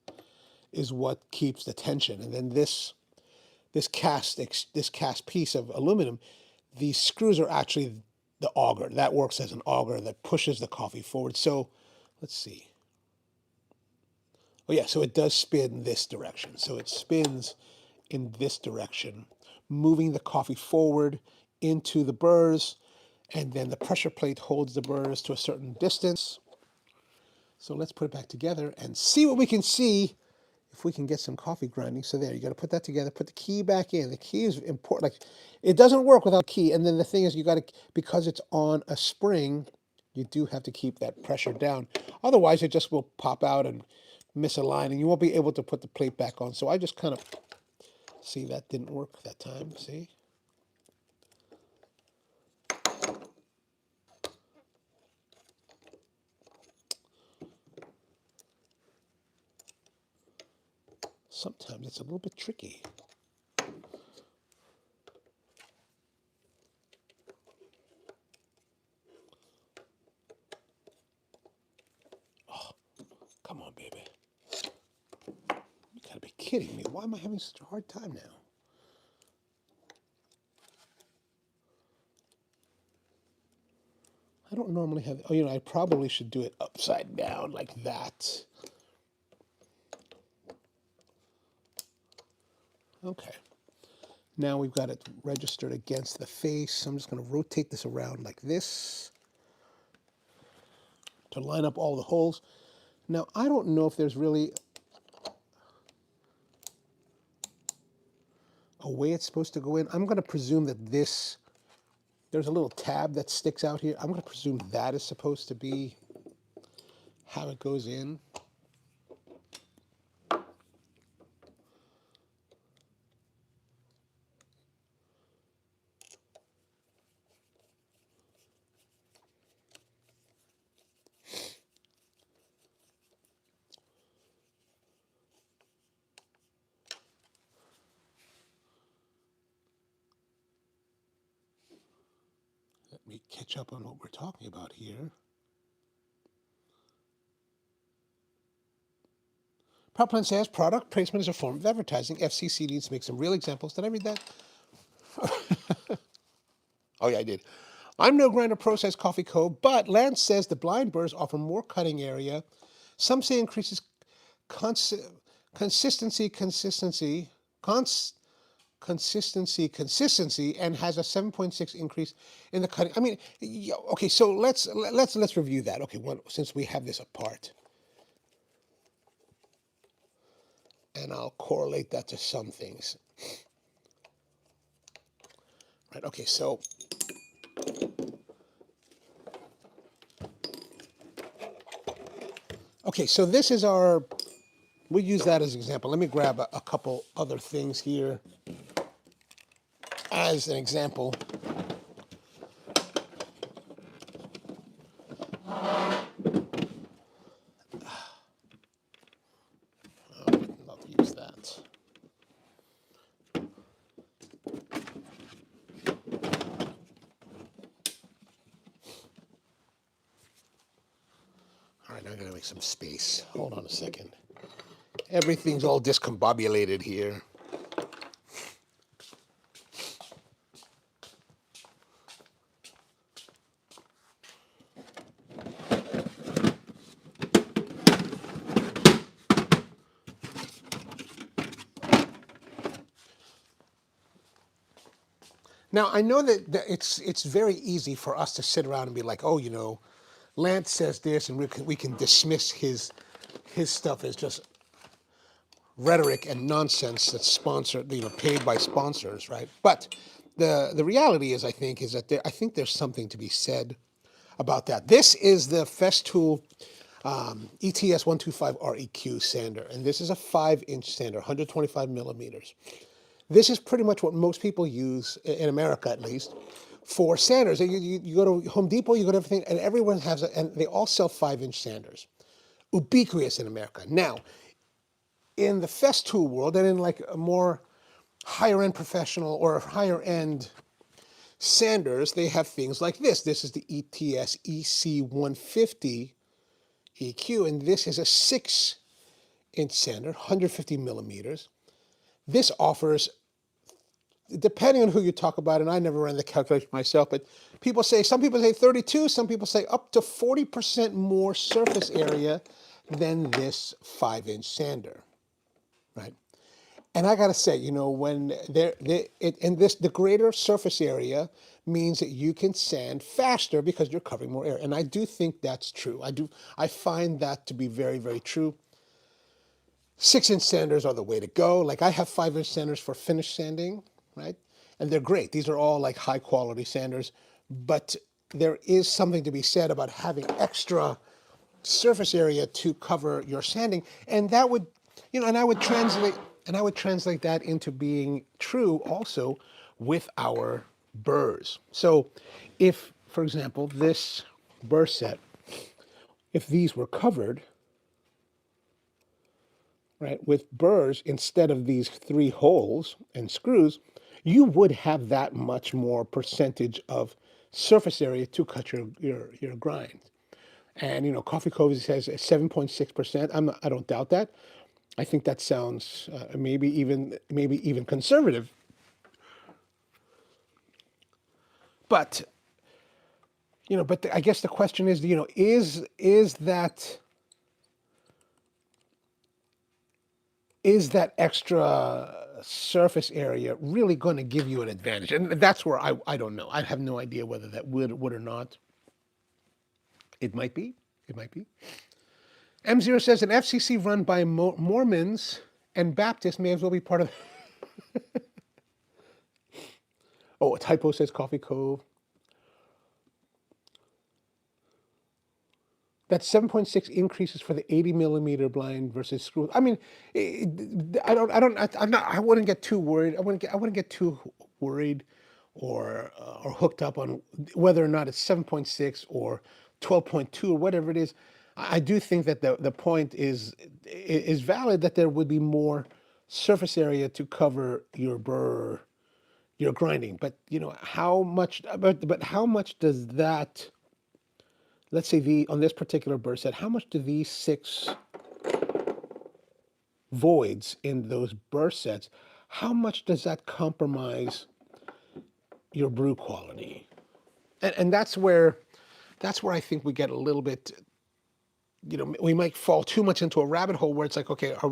is what keeps the tension. And then this cast piece of aluminum, these screws are actually the auger. That works as an auger that pushes the coffee forward. So let's see. Oh yeah, so it does spin this direction. So it spins in this direction, moving the coffee forward into the burrs, and then the pressure plate holds the burrs to a certain distance. So let's put it back together and see what we can see if we can get some coffee grinding. So there, you got to put that together, put the key back in. The key is important. Like, it doesn't work without a key. And then the thing is, you got to, because it's on a spring, you do have to keep that pressure down. Otherwise, it just will pop out and misalign, and you won't be able to put the plate back on. So I just kind of, see, that didn't work that time, see? Sometimes it's a little bit tricky. Oh, come on, baby. You gotta be kidding me. Why am I having such a hard time now? I don't normally have, oh, I probably should do it upside down like that. Okay. Now we've got it registered against the face. I'm just going to rotate this around like this to line up all the holes. Now, I don't know if there's really a way it's supposed to go in. I'm going to presume that there's a little tab that sticks out here. I'm going to presume that is supposed to be how it goes in. Let me catch up on what we're talking about here. PowerPlan says product placement is a form of advertising. FCC needs to make some real examples. Did I read that? Oh yeah, I did. I'm no grinder process coffee co, but Lance says the blind burrs offer more cutting area. Some say increases consistency, and has a 7.6 increase in the cutting. I mean, okay, so let's review that. Okay, since we have this apart, and I'll correlate that to some things. Right. Okay, so this is our. We'll use that as an example. Let me grab a couple other things here as an example. All right, I'm going to make some space. Hold on a second. Everything's all discombobulated here. Now, I know that it's very easy for us to sit around and be like, oh, Lance says this, and we can dismiss his stuff as just rhetoric and nonsense that's sponsored, paid by sponsors, right? But the reality is, I think there's something to be said about that. This is the Festool ETS 125 REQ sander, and this is a 5-inch sander, 125 millimeters. This is pretty much what most people use, in America at least, for sanders. You go to Home Depot, you go to everything, and everyone has and they all sell 5-inch sanders. Ubiquitous in America. Now, in the Festool world, and in like a more higher-end professional or higher-end sanders, they have things like this. This is the ETS EC150 EQ, and this is a 6-inch sander, 150 millimeters. This offers depending on who you talk about, and I never ran the calculation myself, but some people say 32, some people say up to 40% more surface area than this 5-inch sander, right? And I gotta say, when the greater surface area means that you can sand faster because you're covering more area. And I do think that's true. I find that to be very, very true. 6-inch sanders are the way to go. Like I have 5-inch sanders for finish sanding, right? And they're great. These are all like high quality sanders, but there is something to be said about having extra surface area to cover your sanding. And that would, and I would translate that into being true also with our burrs. So if, for example, this burr set, if these were covered, right, with burrs instead of these 3 holes and screws, you would have that much more percentage of surface area to cut your grind. And Coffee Cove says 7.6%. I don't doubt that. I think that sounds maybe even conservative. But I guess the question is, is that extra surface area really going to give you an advantage? And that's where I don't know. I have no idea whether that would or not. It might be. It might be. M0 says an FCC run by Mormons and Baptists may as well be part of. Oh, a typo says Coffee Cove. That's 7.6 increases for the 80 millimeter blind versus screw. I mean, I wouldn't get too worried. I wouldn't get too worried or hooked up on whether or not it's 7.6 or 12.2 or whatever it is. I do think that the point is valid, that there would be more surface area to cover your grinding. But how much? But how much does that? Let's say on this particular burr set, how much do these 6 voids in those burr sets, how much does that compromise your brew quality? And that's where I think we get a little bit, we might fall too much into a rabbit hole where it's like, okay, are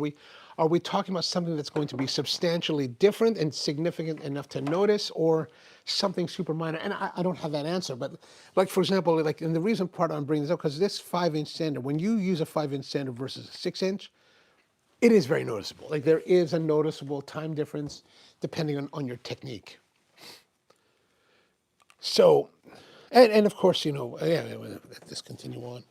we talking about something that's going to be substantially different and significant enough to notice, or something super minor? And I don't have that answer. But like, for example, like, and the reason part I'm bringing this up, because this 5-inch sander, when you use a 5-inch sander versus a 6-inch, it is very noticeable. Like there is a noticeable time difference depending on your technique. So, and of course, let's continue on.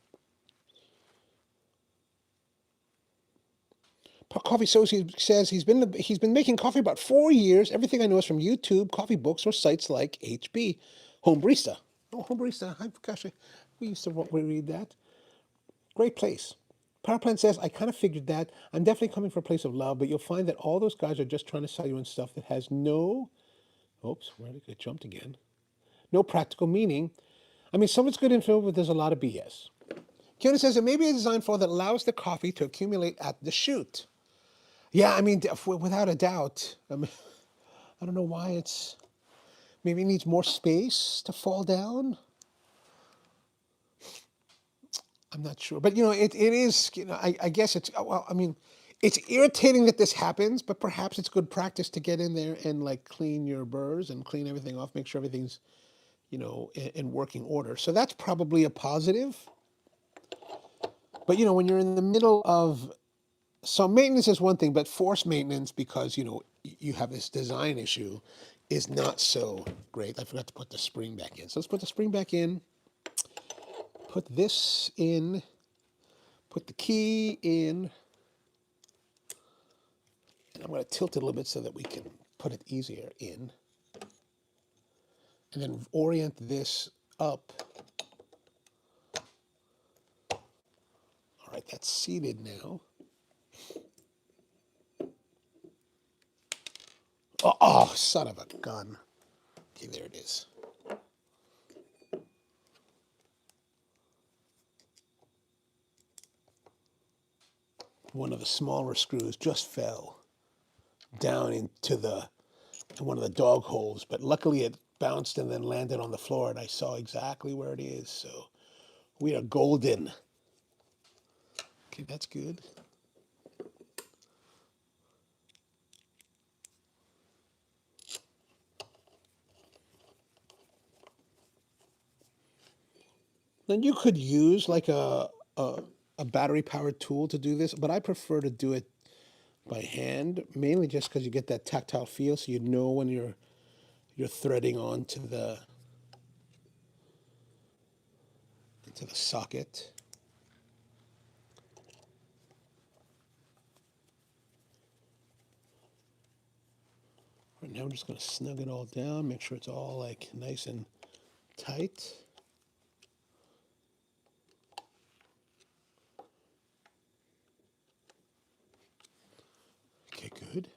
Coffee Associate says he's been making coffee about 4 years. Everything I know is from YouTube, coffee books, or sites like HB. Home Barista. Oh, Home Barista. We used to read that. Great place. Power Plant says, I kind of figured that. I'm definitely coming from a place of love, but you'll find that all those guys are just trying to sell you on stuff that has no, oops, where did it jumped again? No practical meaning. I mean, some of it's good info, but there's a lot of BS. Kiona says, it may be a design flaw that allows the coffee to accumulate at the chute. Yeah, I mean, without a doubt. I mean, I don't know why maybe it needs more space to fall down. I'm not sure. But, it is, I guess well, I mean, it's irritating that this happens, but perhaps it's good practice to get in there and like clean your burrs and clean everything off, make sure everything's, in working order. So that's probably a positive. But, when you're in the middle of, so maintenance is one thing, but forced maintenance, because, you have this design issue, is not so great. I forgot to put the spring back in. So let's put the spring back in, put this in, put the key in, and I'm going to tilt it a little bit so that we can put it easier in. And then orient this up. All right, that's seated now. Oh, son of a gun. Okay, there it is. One of the smaller screws just fell down into the in one of the dog holes, but luckily it bounced and then landed on the floor, and I saw exactly where it is. So we are golden. Okay, that's good. Then you could use like a battery powered tool to do this, but I prefer to do it by hand, mainly just because you get that tactile feel, so you know when you're threading onto the into the socket. Right now I'm just going to snug it all down, make sure it's all like nice and tight. Okay, good.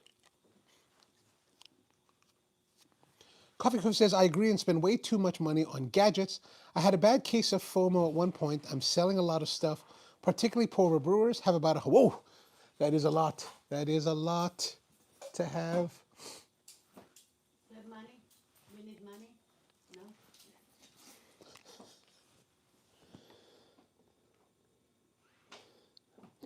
Coffee Cup says, I agree and spend way too much money on gadgets. I had a bad case of FOMO at one point. I'm selling a lot of stuff, particularly poorer brewers have about whoa, that is a lot. That is a lot to have. We have money? We need money? No?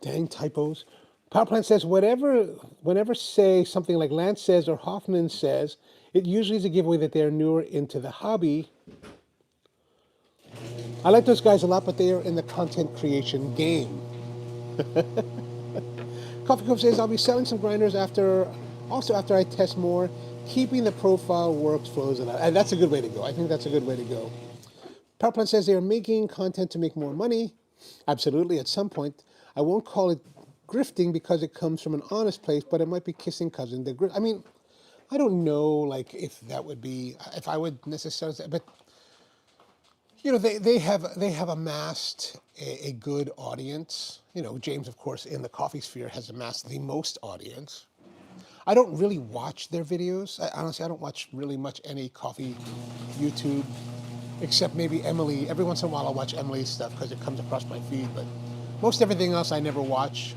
Dang typos. Power plant says, whenever say something like Lance says or Hoffman says, it usually is a giveaway that they're newer into the hobby. I like those guys a lot, but they are in the content creation game. Coffee Cup says, I'll be selling some grinders after I test more, keeping the profile workflows and that's a good way to go. I think that's a good way to go. Power plant says they are making content to make more money. Absolutely, at some point. I won't call it grifting because it comes from an honest place, but it might be kissing cousin. I mean, I don't know, like if that would be, if I would necessarily say, but you know, they have amassed a good audience. You know, James, of course, in the coffee sphere has amassed the most audience. I don't really watch their videos. Honestly, I don't watch really much any coffee YouTube, except maybe Emily. Every once in a while, I'll watch Emily's stuff because it comes across my feed. But most everything else, I never watch.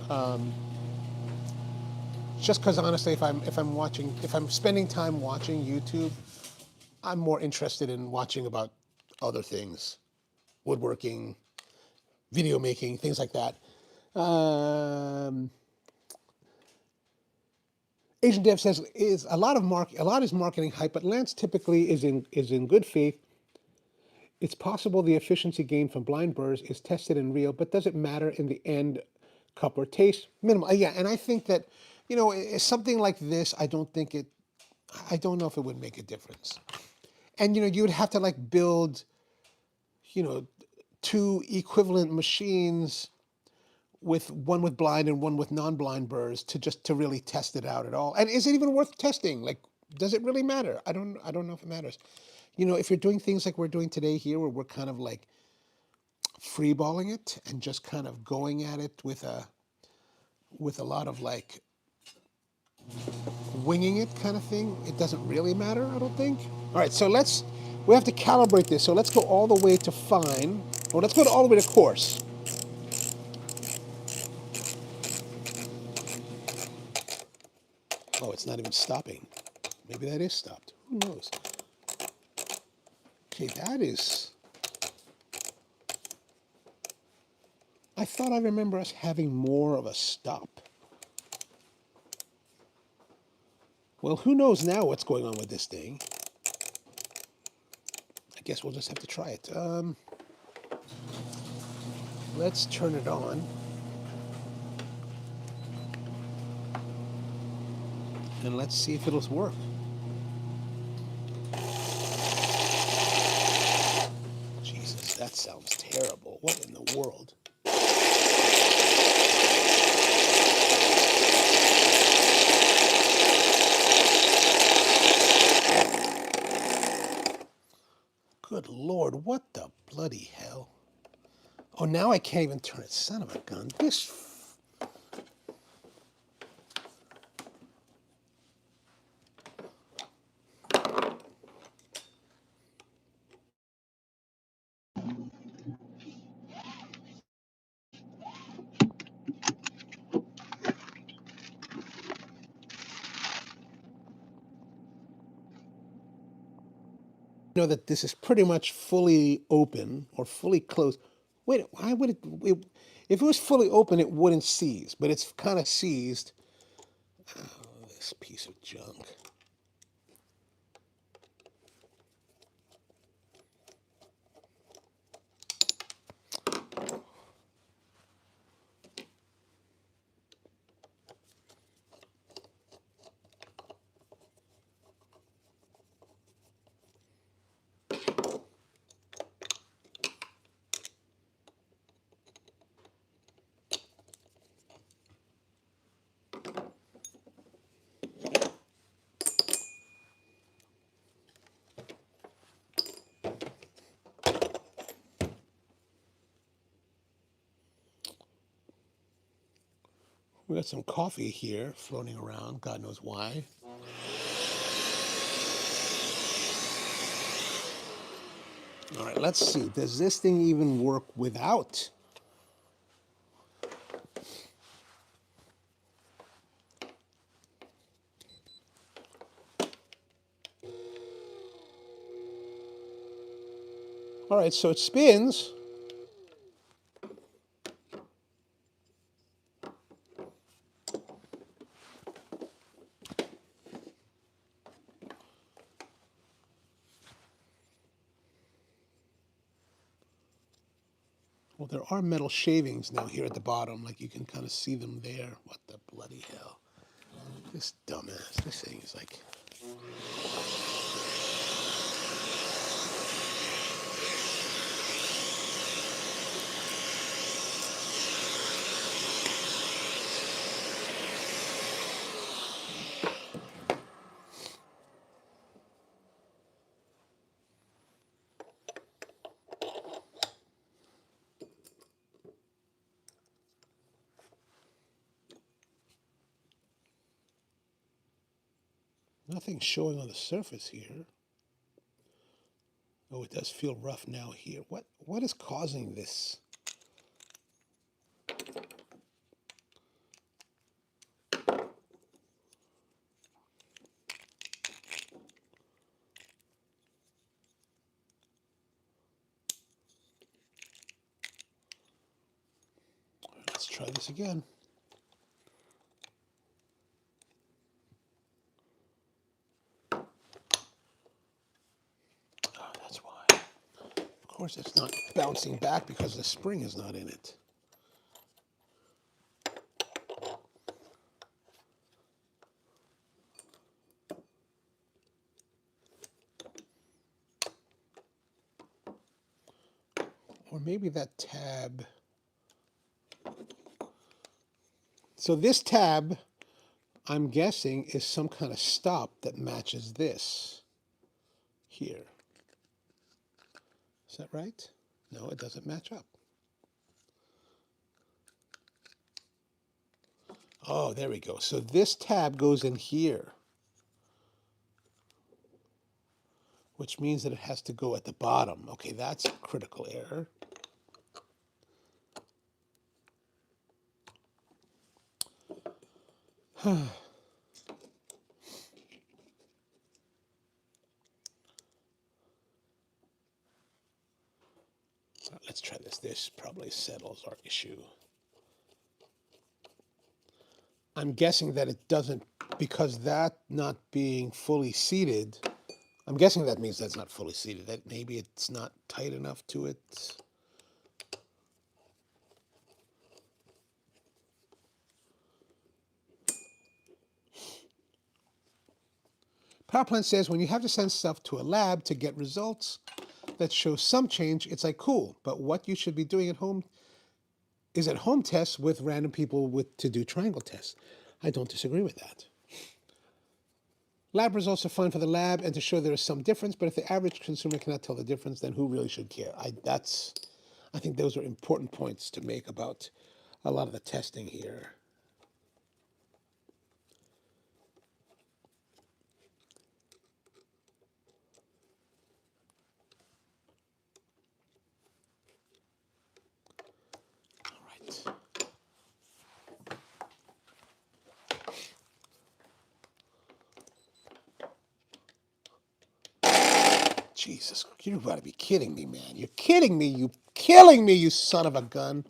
Just because honestly, if I'm spending time watching YouTube, I'm more interested in watching about other things, woodworking, video making, things like that. Um, Asian Dev says is a lot is marketing hype, but Lance typically is in good faith. It's possible the efficiency gain from blind burrs is tested and real, but does it matter in the end? Cup or taste minimal. Yeah, and I think that something like this, I don't know if it would make a difference. And you would have to like build you know two equivalent machines with one with blind and one with non-blind burrs to really test it out at all. And is it even worth testing? Like, does it really matter? I don't know if it matters. If you're doing things like we're doing today here, where we're kind of like freeballing it and just kind of going at it with a lot of like winging it kind of thing, it doesn't really matter, I don't think. All right, so we have to calibrate this. So let's go all the way to fine, or let's go all the way to coarse. Oh, it's not even stopping. Maybe that is stopped. Who knows? Okay, that is. I thought I remember us having more of a stop. Well, who knows now what's going on with this thing? I guess we'll just have to try it. Let's turn it on. And let's see if it'll work. Jesus, that sounds terrible. What in the world? Good Lord, what the bloody hell? Oh, now I can't even turn it. Son of a gun. know that this is pretty much fully open or fully closed. Wait, why would if it was fully open, it wouldn't seize, but it's kind of seized. Oh, this piece of junk. We got some coffee here floating around, God knows why. All right, let's see. Does this thing even work without? All right, so it spins. Well, there are metal shavings now here at the bottom, like you can kind of see them there. What the bloody hell? This dumbass, this thing is like... Nothing showing on the surface here. Oh, it does feel rough now here. What is causing this? Let's try this again. Oh, that's why. Of course, it's not bouncing back because the spring is not in it. Or maybe that tab. So this tab, I'm guessing, is some kind of stop that matches this here. Is that right? No, it doesn't match up. Oh, there we go. So this tab goes in here, which means that it has to go at the bottom. Okay, that's a critical error. Let's try this. This probably settles our issue. I'm guessing that it doesn't, because that not being fully seated, I'm guessing that means that's not fully seated. That maybe it's not tight enough to it. Power plant says when you have to send stuff to a lab to get results that show some change, it's like cool. But what you should be doing at home is at home tests with random people to do triangle tests. I don't disagree with that. Lab results are fine for the lab and to show there is some difference, but if the average consumer cannot tell the difference, then who really should care? I think those are important points to make about a lot of the testing here. All right. Jesus, you gotta be kidding me, man. You're kidding me. You killing me, you son of a gun.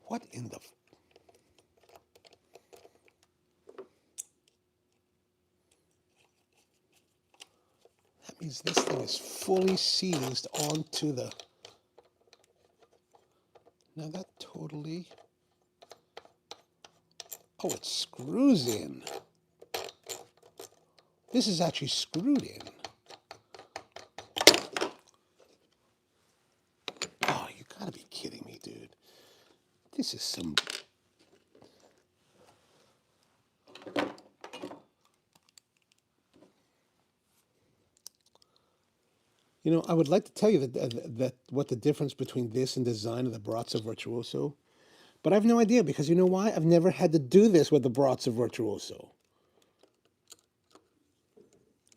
What in the... That means this thing is fully seized onto the... Now that totally... Oh, it screws in. This is actually screwed in. Oh, you gotta be kidding me, dude. This is some... You know, I would like to tell you that what the difference between this and design of the Barazza Virtuoso, but I have no idea because you know why? I've never had to do this with the Barazza Virtuoso.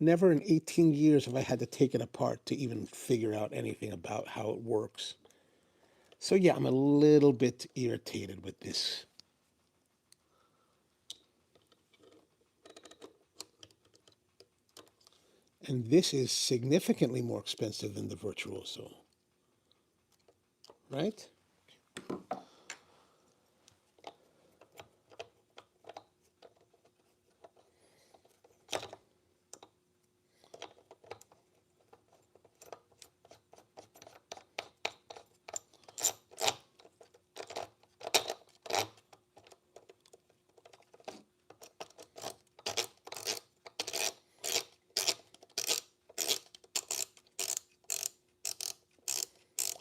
Never in 18 years have I had to take it apart to even figure out anything about how it works. So yeah, I'm a little bit irritated with this. And this is significantly more expensive than the Virtuoso, right?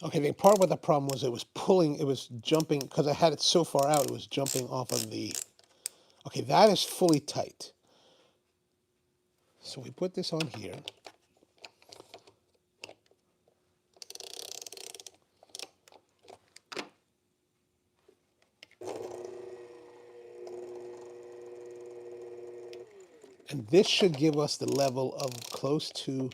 Okay, the part with the problem was it was pulling, it was jumping, because I had it so far out, it was jumping off of the... Okay, that is fully tight. So we put this on here. And this should give us the level of close to...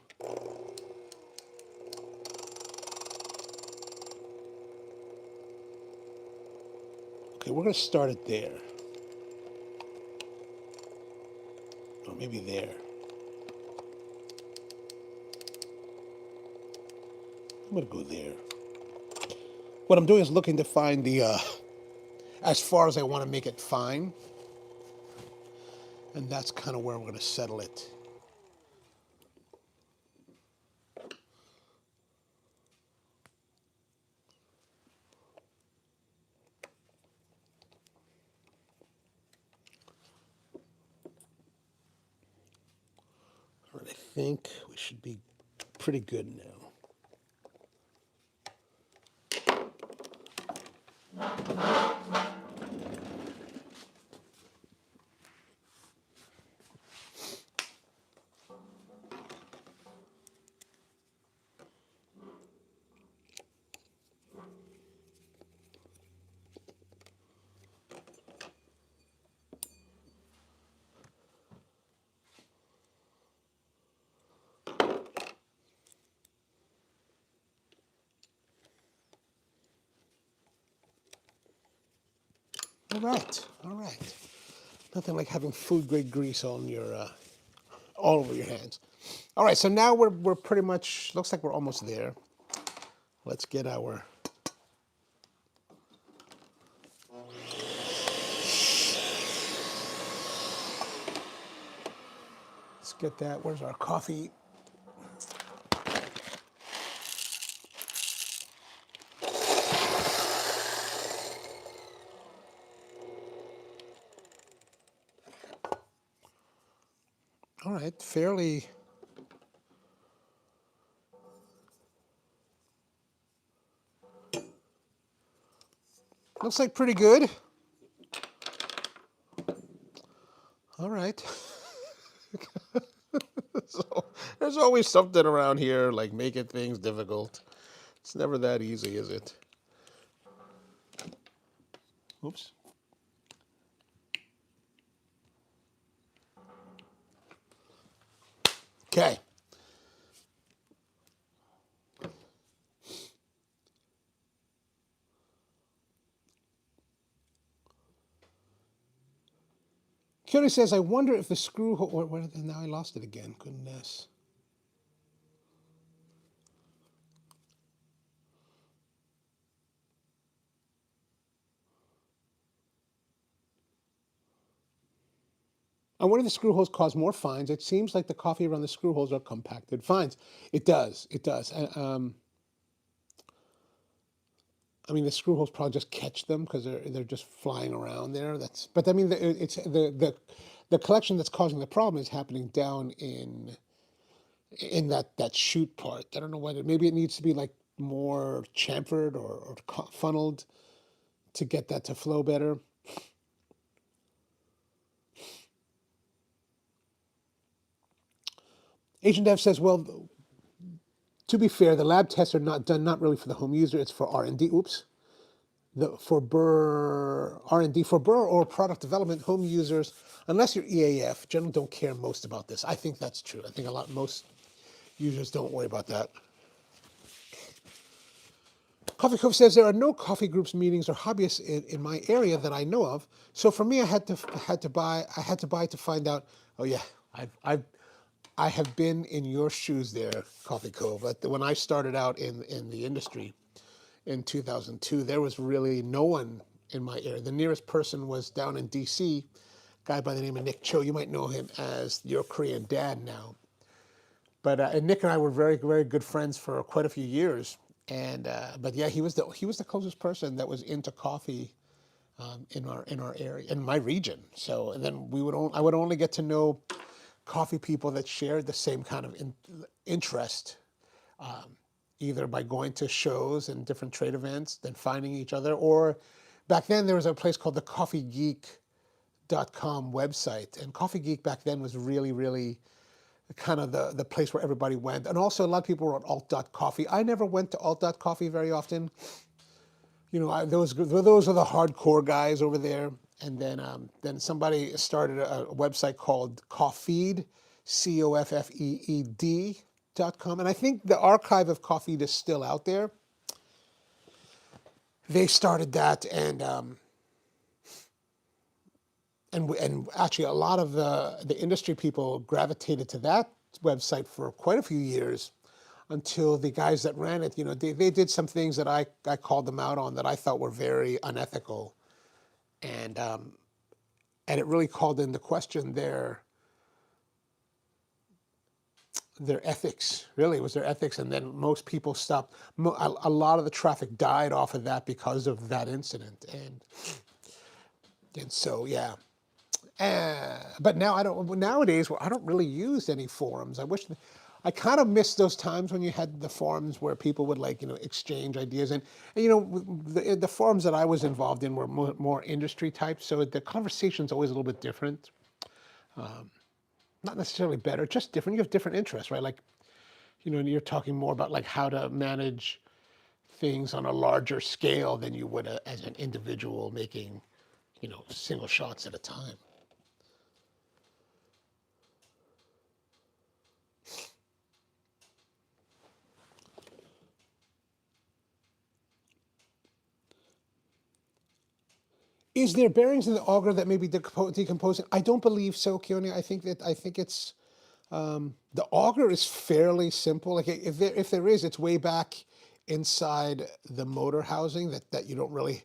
Okay, we're going to start it there. Or maybe there. I'm going to go there. What I'm doing is looking to find the, as far as I want to make it fine. And that's kind of where we're going to settle it. All right, I think we should be pretty good now. All right, all right. Nothing like having food grade grease on your, all over your hands. All right, so now we're pretty much, looks like we're almost there. Let's get our... Let's get that. Where's our coffee? All right, fairly... Looks like pretty good. All right. So, there's always something around here, like making things difficult. It's never that easy, is it? Oops. Okay. Keone says, I wonder if the screw hole, now I lost it again, goodness. I wonder if the screw holes cause more fines. It seems like the coffee around the screw holes are compacted fines. It does, it does. I mean, the screw holes probably just catch them because they're just flying around there. But I mean, it's the collection that's causing the problem is happening down in that chute part. I don't know whether maybe it needs to be like more chamfered or funneled to get that to flow better. Agent Dev says, well, to be fair, the lab tests are not done not really for the home user. It's for R&D. Oops. For Burr R&D for Burr or product development, home users, unless you're EAF, generally don't care most about this. I think that's true. I think most users don't worry about that. Coffee Cove says there are no coffee groups, meetings, or hobbyists in my area that I know of. So for me, I had to buy to find out. Oh yeah, I have been in your shoes there, Coffee Cove. When I started out in the industry in 2002, there was really no one in my area. The nearest person was down in D.C., a guy by the name of Nick Cho. You might know him as your Korean dad now. But and Nick and I were very, very good friends for quite a few years. And but yeah, he was the closest person that was into coffee in our area, in my region. So and then I would only get to know coffee people that shared the same kind of interest, either by going to shows and different trade events, then finding each other, or back then there was a place called the CoffeeGeek.com website, and Coffee Geek back then was really, really kind of the place where everybody went. And also a lot of people were on alt.coffee. I never went to alt.coffee very often. You know, those are the hardcore guys over there. And then somebody started a website called Coffeed, COFFEED.com. And I think the archive of Coffeed is still out there. They started that, and actually a lot of the industry people gravitated to that website for quite a few years until the guys that ran it, you know, they did some things that I called them out on that I thought were very unethical. And it really called into question their ethics. Really, it was their ethics. And then most people stopped. A lot of the traffic died off of that because of that incident. And so yeah. But now nowadays I don't really use any forums. I kind of miss those times when you had the forums where people would exchange ideas, and you know the forums that I was involved in were more industry type, so the conversation's always a little bit different. Not necessarily better, just different. You have different interests, right? Like, you're talking more about like how to manage things on a larger scale than you would as an individual making, single shots at a time. Is there bearings in the auger that may be decomposing? I don't believe so, Keone. I think it's the auger is fairly simple. Like if there is, it's way back inside the motor housing that you don't really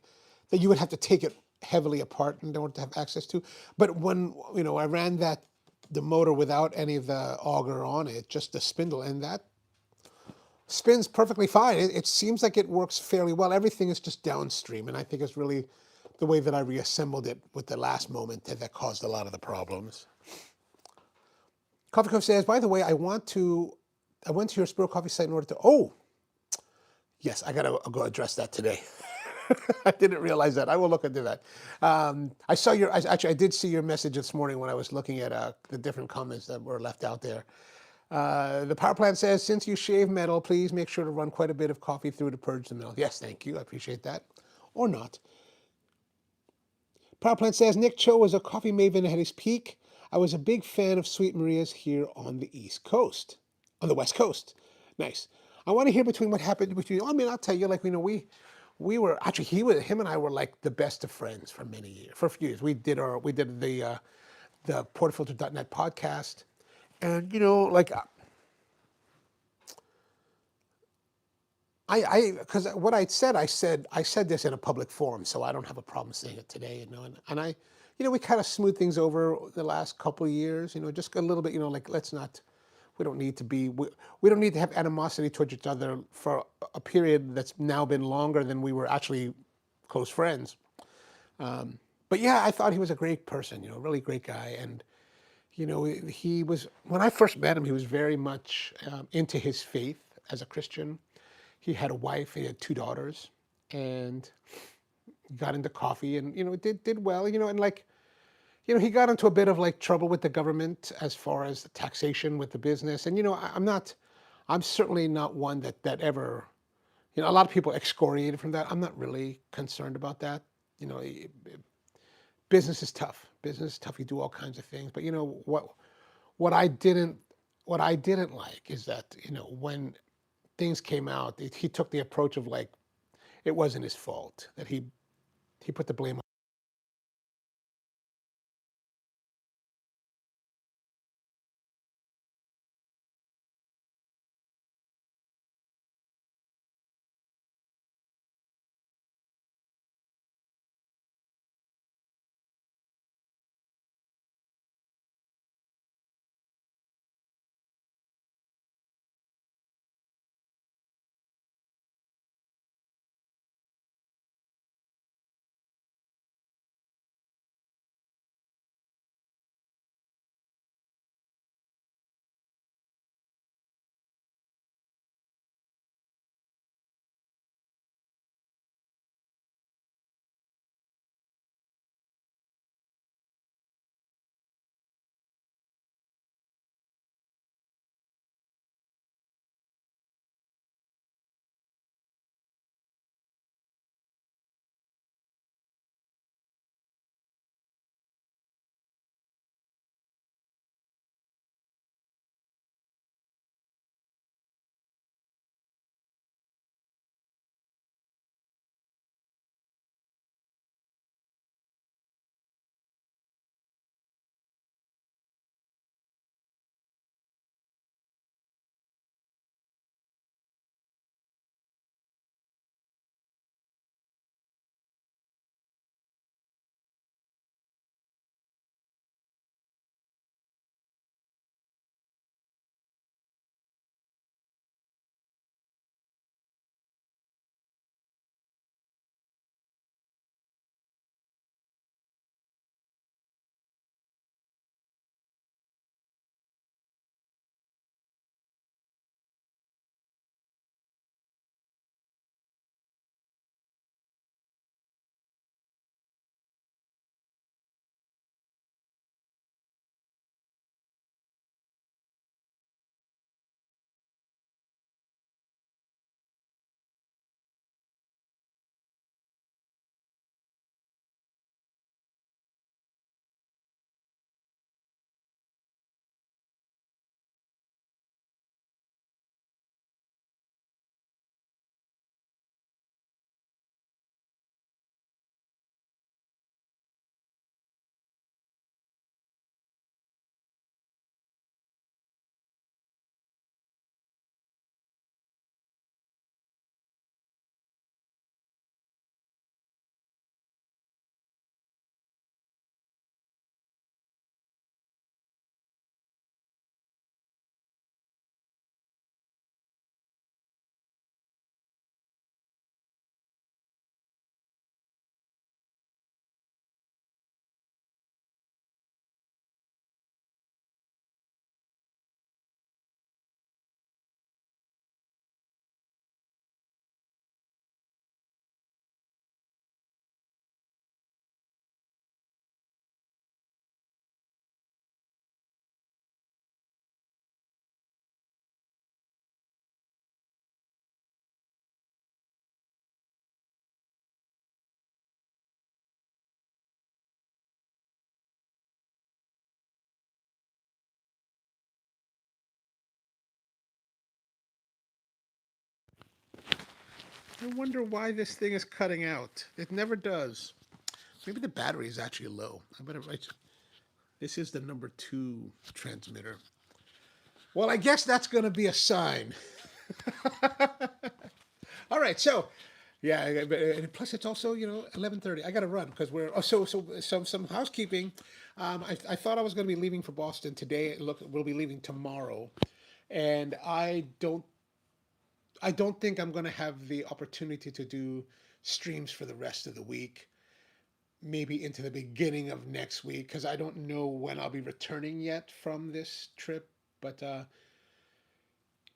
that you would have to take it heavily apart in order to have access to. But when I ran the motor without any of the auger on it, just the spindle, and that spins perfectly fine. It seems like it works fairly well. Everything is just downstream, and I think it's really the way that I reassembled it with the last moment that caused a lot of the problems. Coffee Cove says, by the way, I went to your Spiro Coffee site in order to, oh, yes, I got to go address that today. I didn't realize that. I will look into that. I did see your message this morning when I was looking at the different comments that were left out there. The power plant says, since you shave metal, please make sure to run quite a bit of coffee through to purge the metal. Yes, thank you. I appreciate that. Or not. Power plant says, Nick Cho was a coffee maven at his peak. I was a big fan of Sweet Maria's here on the East Coast, on the West Coast. Nice. I want to hear between what happened between. I mean, I'll tell you, we were actually him and I were like the best of friends for many years, for a few years. We did the portafilter.net podcast. And, you know, like because what I said this in a public forum, so I don't have a problem saying it today, you know, and I, you know, we kind of smooth things over the last couple of years, you know, just a little bit, you know, like let's not, we don't need to be, we don't need to have animosity towards each other for a period that's now been longer than we were actually close friends. But yeah, I thought he was a great person, you know, a really great guy, and you know, he was, when I first met him, he was very much into his faith as a Christian. He had a wife, he had two daughters, and got into coffee and, you know, did well, you know, and like, you know, he got into a bit of like trouble with the government as far as the taxation with the business. And, you know, I'm not, I'm certainly not one that ever, you know, a lot of people excoriated from that. I'm not really concerned about that. You know, business is tough. Business is tough. You do all kinds of things. But, you know, what I didn't what I didn't like is that, you know, when things came out, he took the approach of like it wasn't his fault, that he put the blame on. I wonder why this thing is cutting out. It never does. Maybe the battery is actually low. I better write. This is the number 2 transmitter. Well, I guess that's going to be a sign. All right, so yeah, and plus it's also 11:30. I got to run because we're some housekeeping. I thought I was going to be leaving for Boston today. Look, we'll be leaving tomorrow, and I don't think I'm going to have the opportunity to do streams for the rest of the week. Maybe into the beginning of next week because I don't know when I'll be returning yet from this trip. But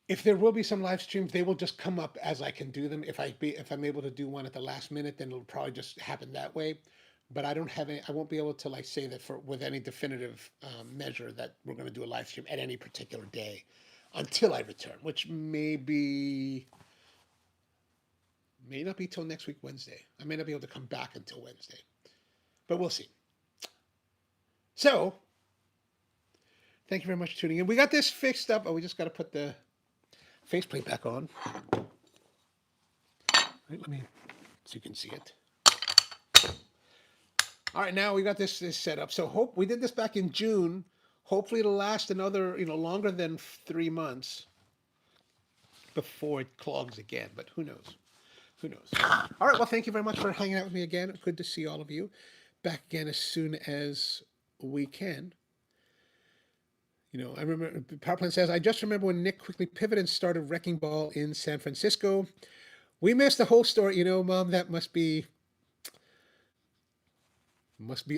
if there will be some live streams, they will just come up as I can do them. If I'm able to do one at the last minute, then it'll probably just happen that way. But I don't have any. I won't be able to like say that for with any definitive measure that we're going to do a live stream at any particular day until I return, which may not be till next week Wednesday. I may not be able to come back until Wednesday, but we'll see. So, thank you very much for tuning in. We got this fixed up. Oh, we just got to put the faceplate back on. Right, let me so you can see it. All right, now we got this set up. So we did this back in June. Hopefully it'll last another, longer than 3 months before it clogs again. But who knows? Who knows? All right, well, thank you very much for hanging out with me again. Good to see all of you. Back again as soon as we can. I remember Power Plant says, I just remember when Nick quickly pivoted and started wrecking ball in San Francisco. We missed the whole story. Mom, that must be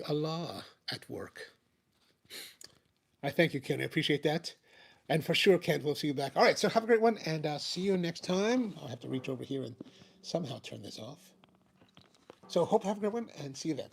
Allah at work. I thank you, Ken. I appreciate that. And for sure, Ken, we'll see you back. All right, so have a great one, and see you next time. I'll have to reach over here and somehow turn this off. So hope you have a great one, and see you then.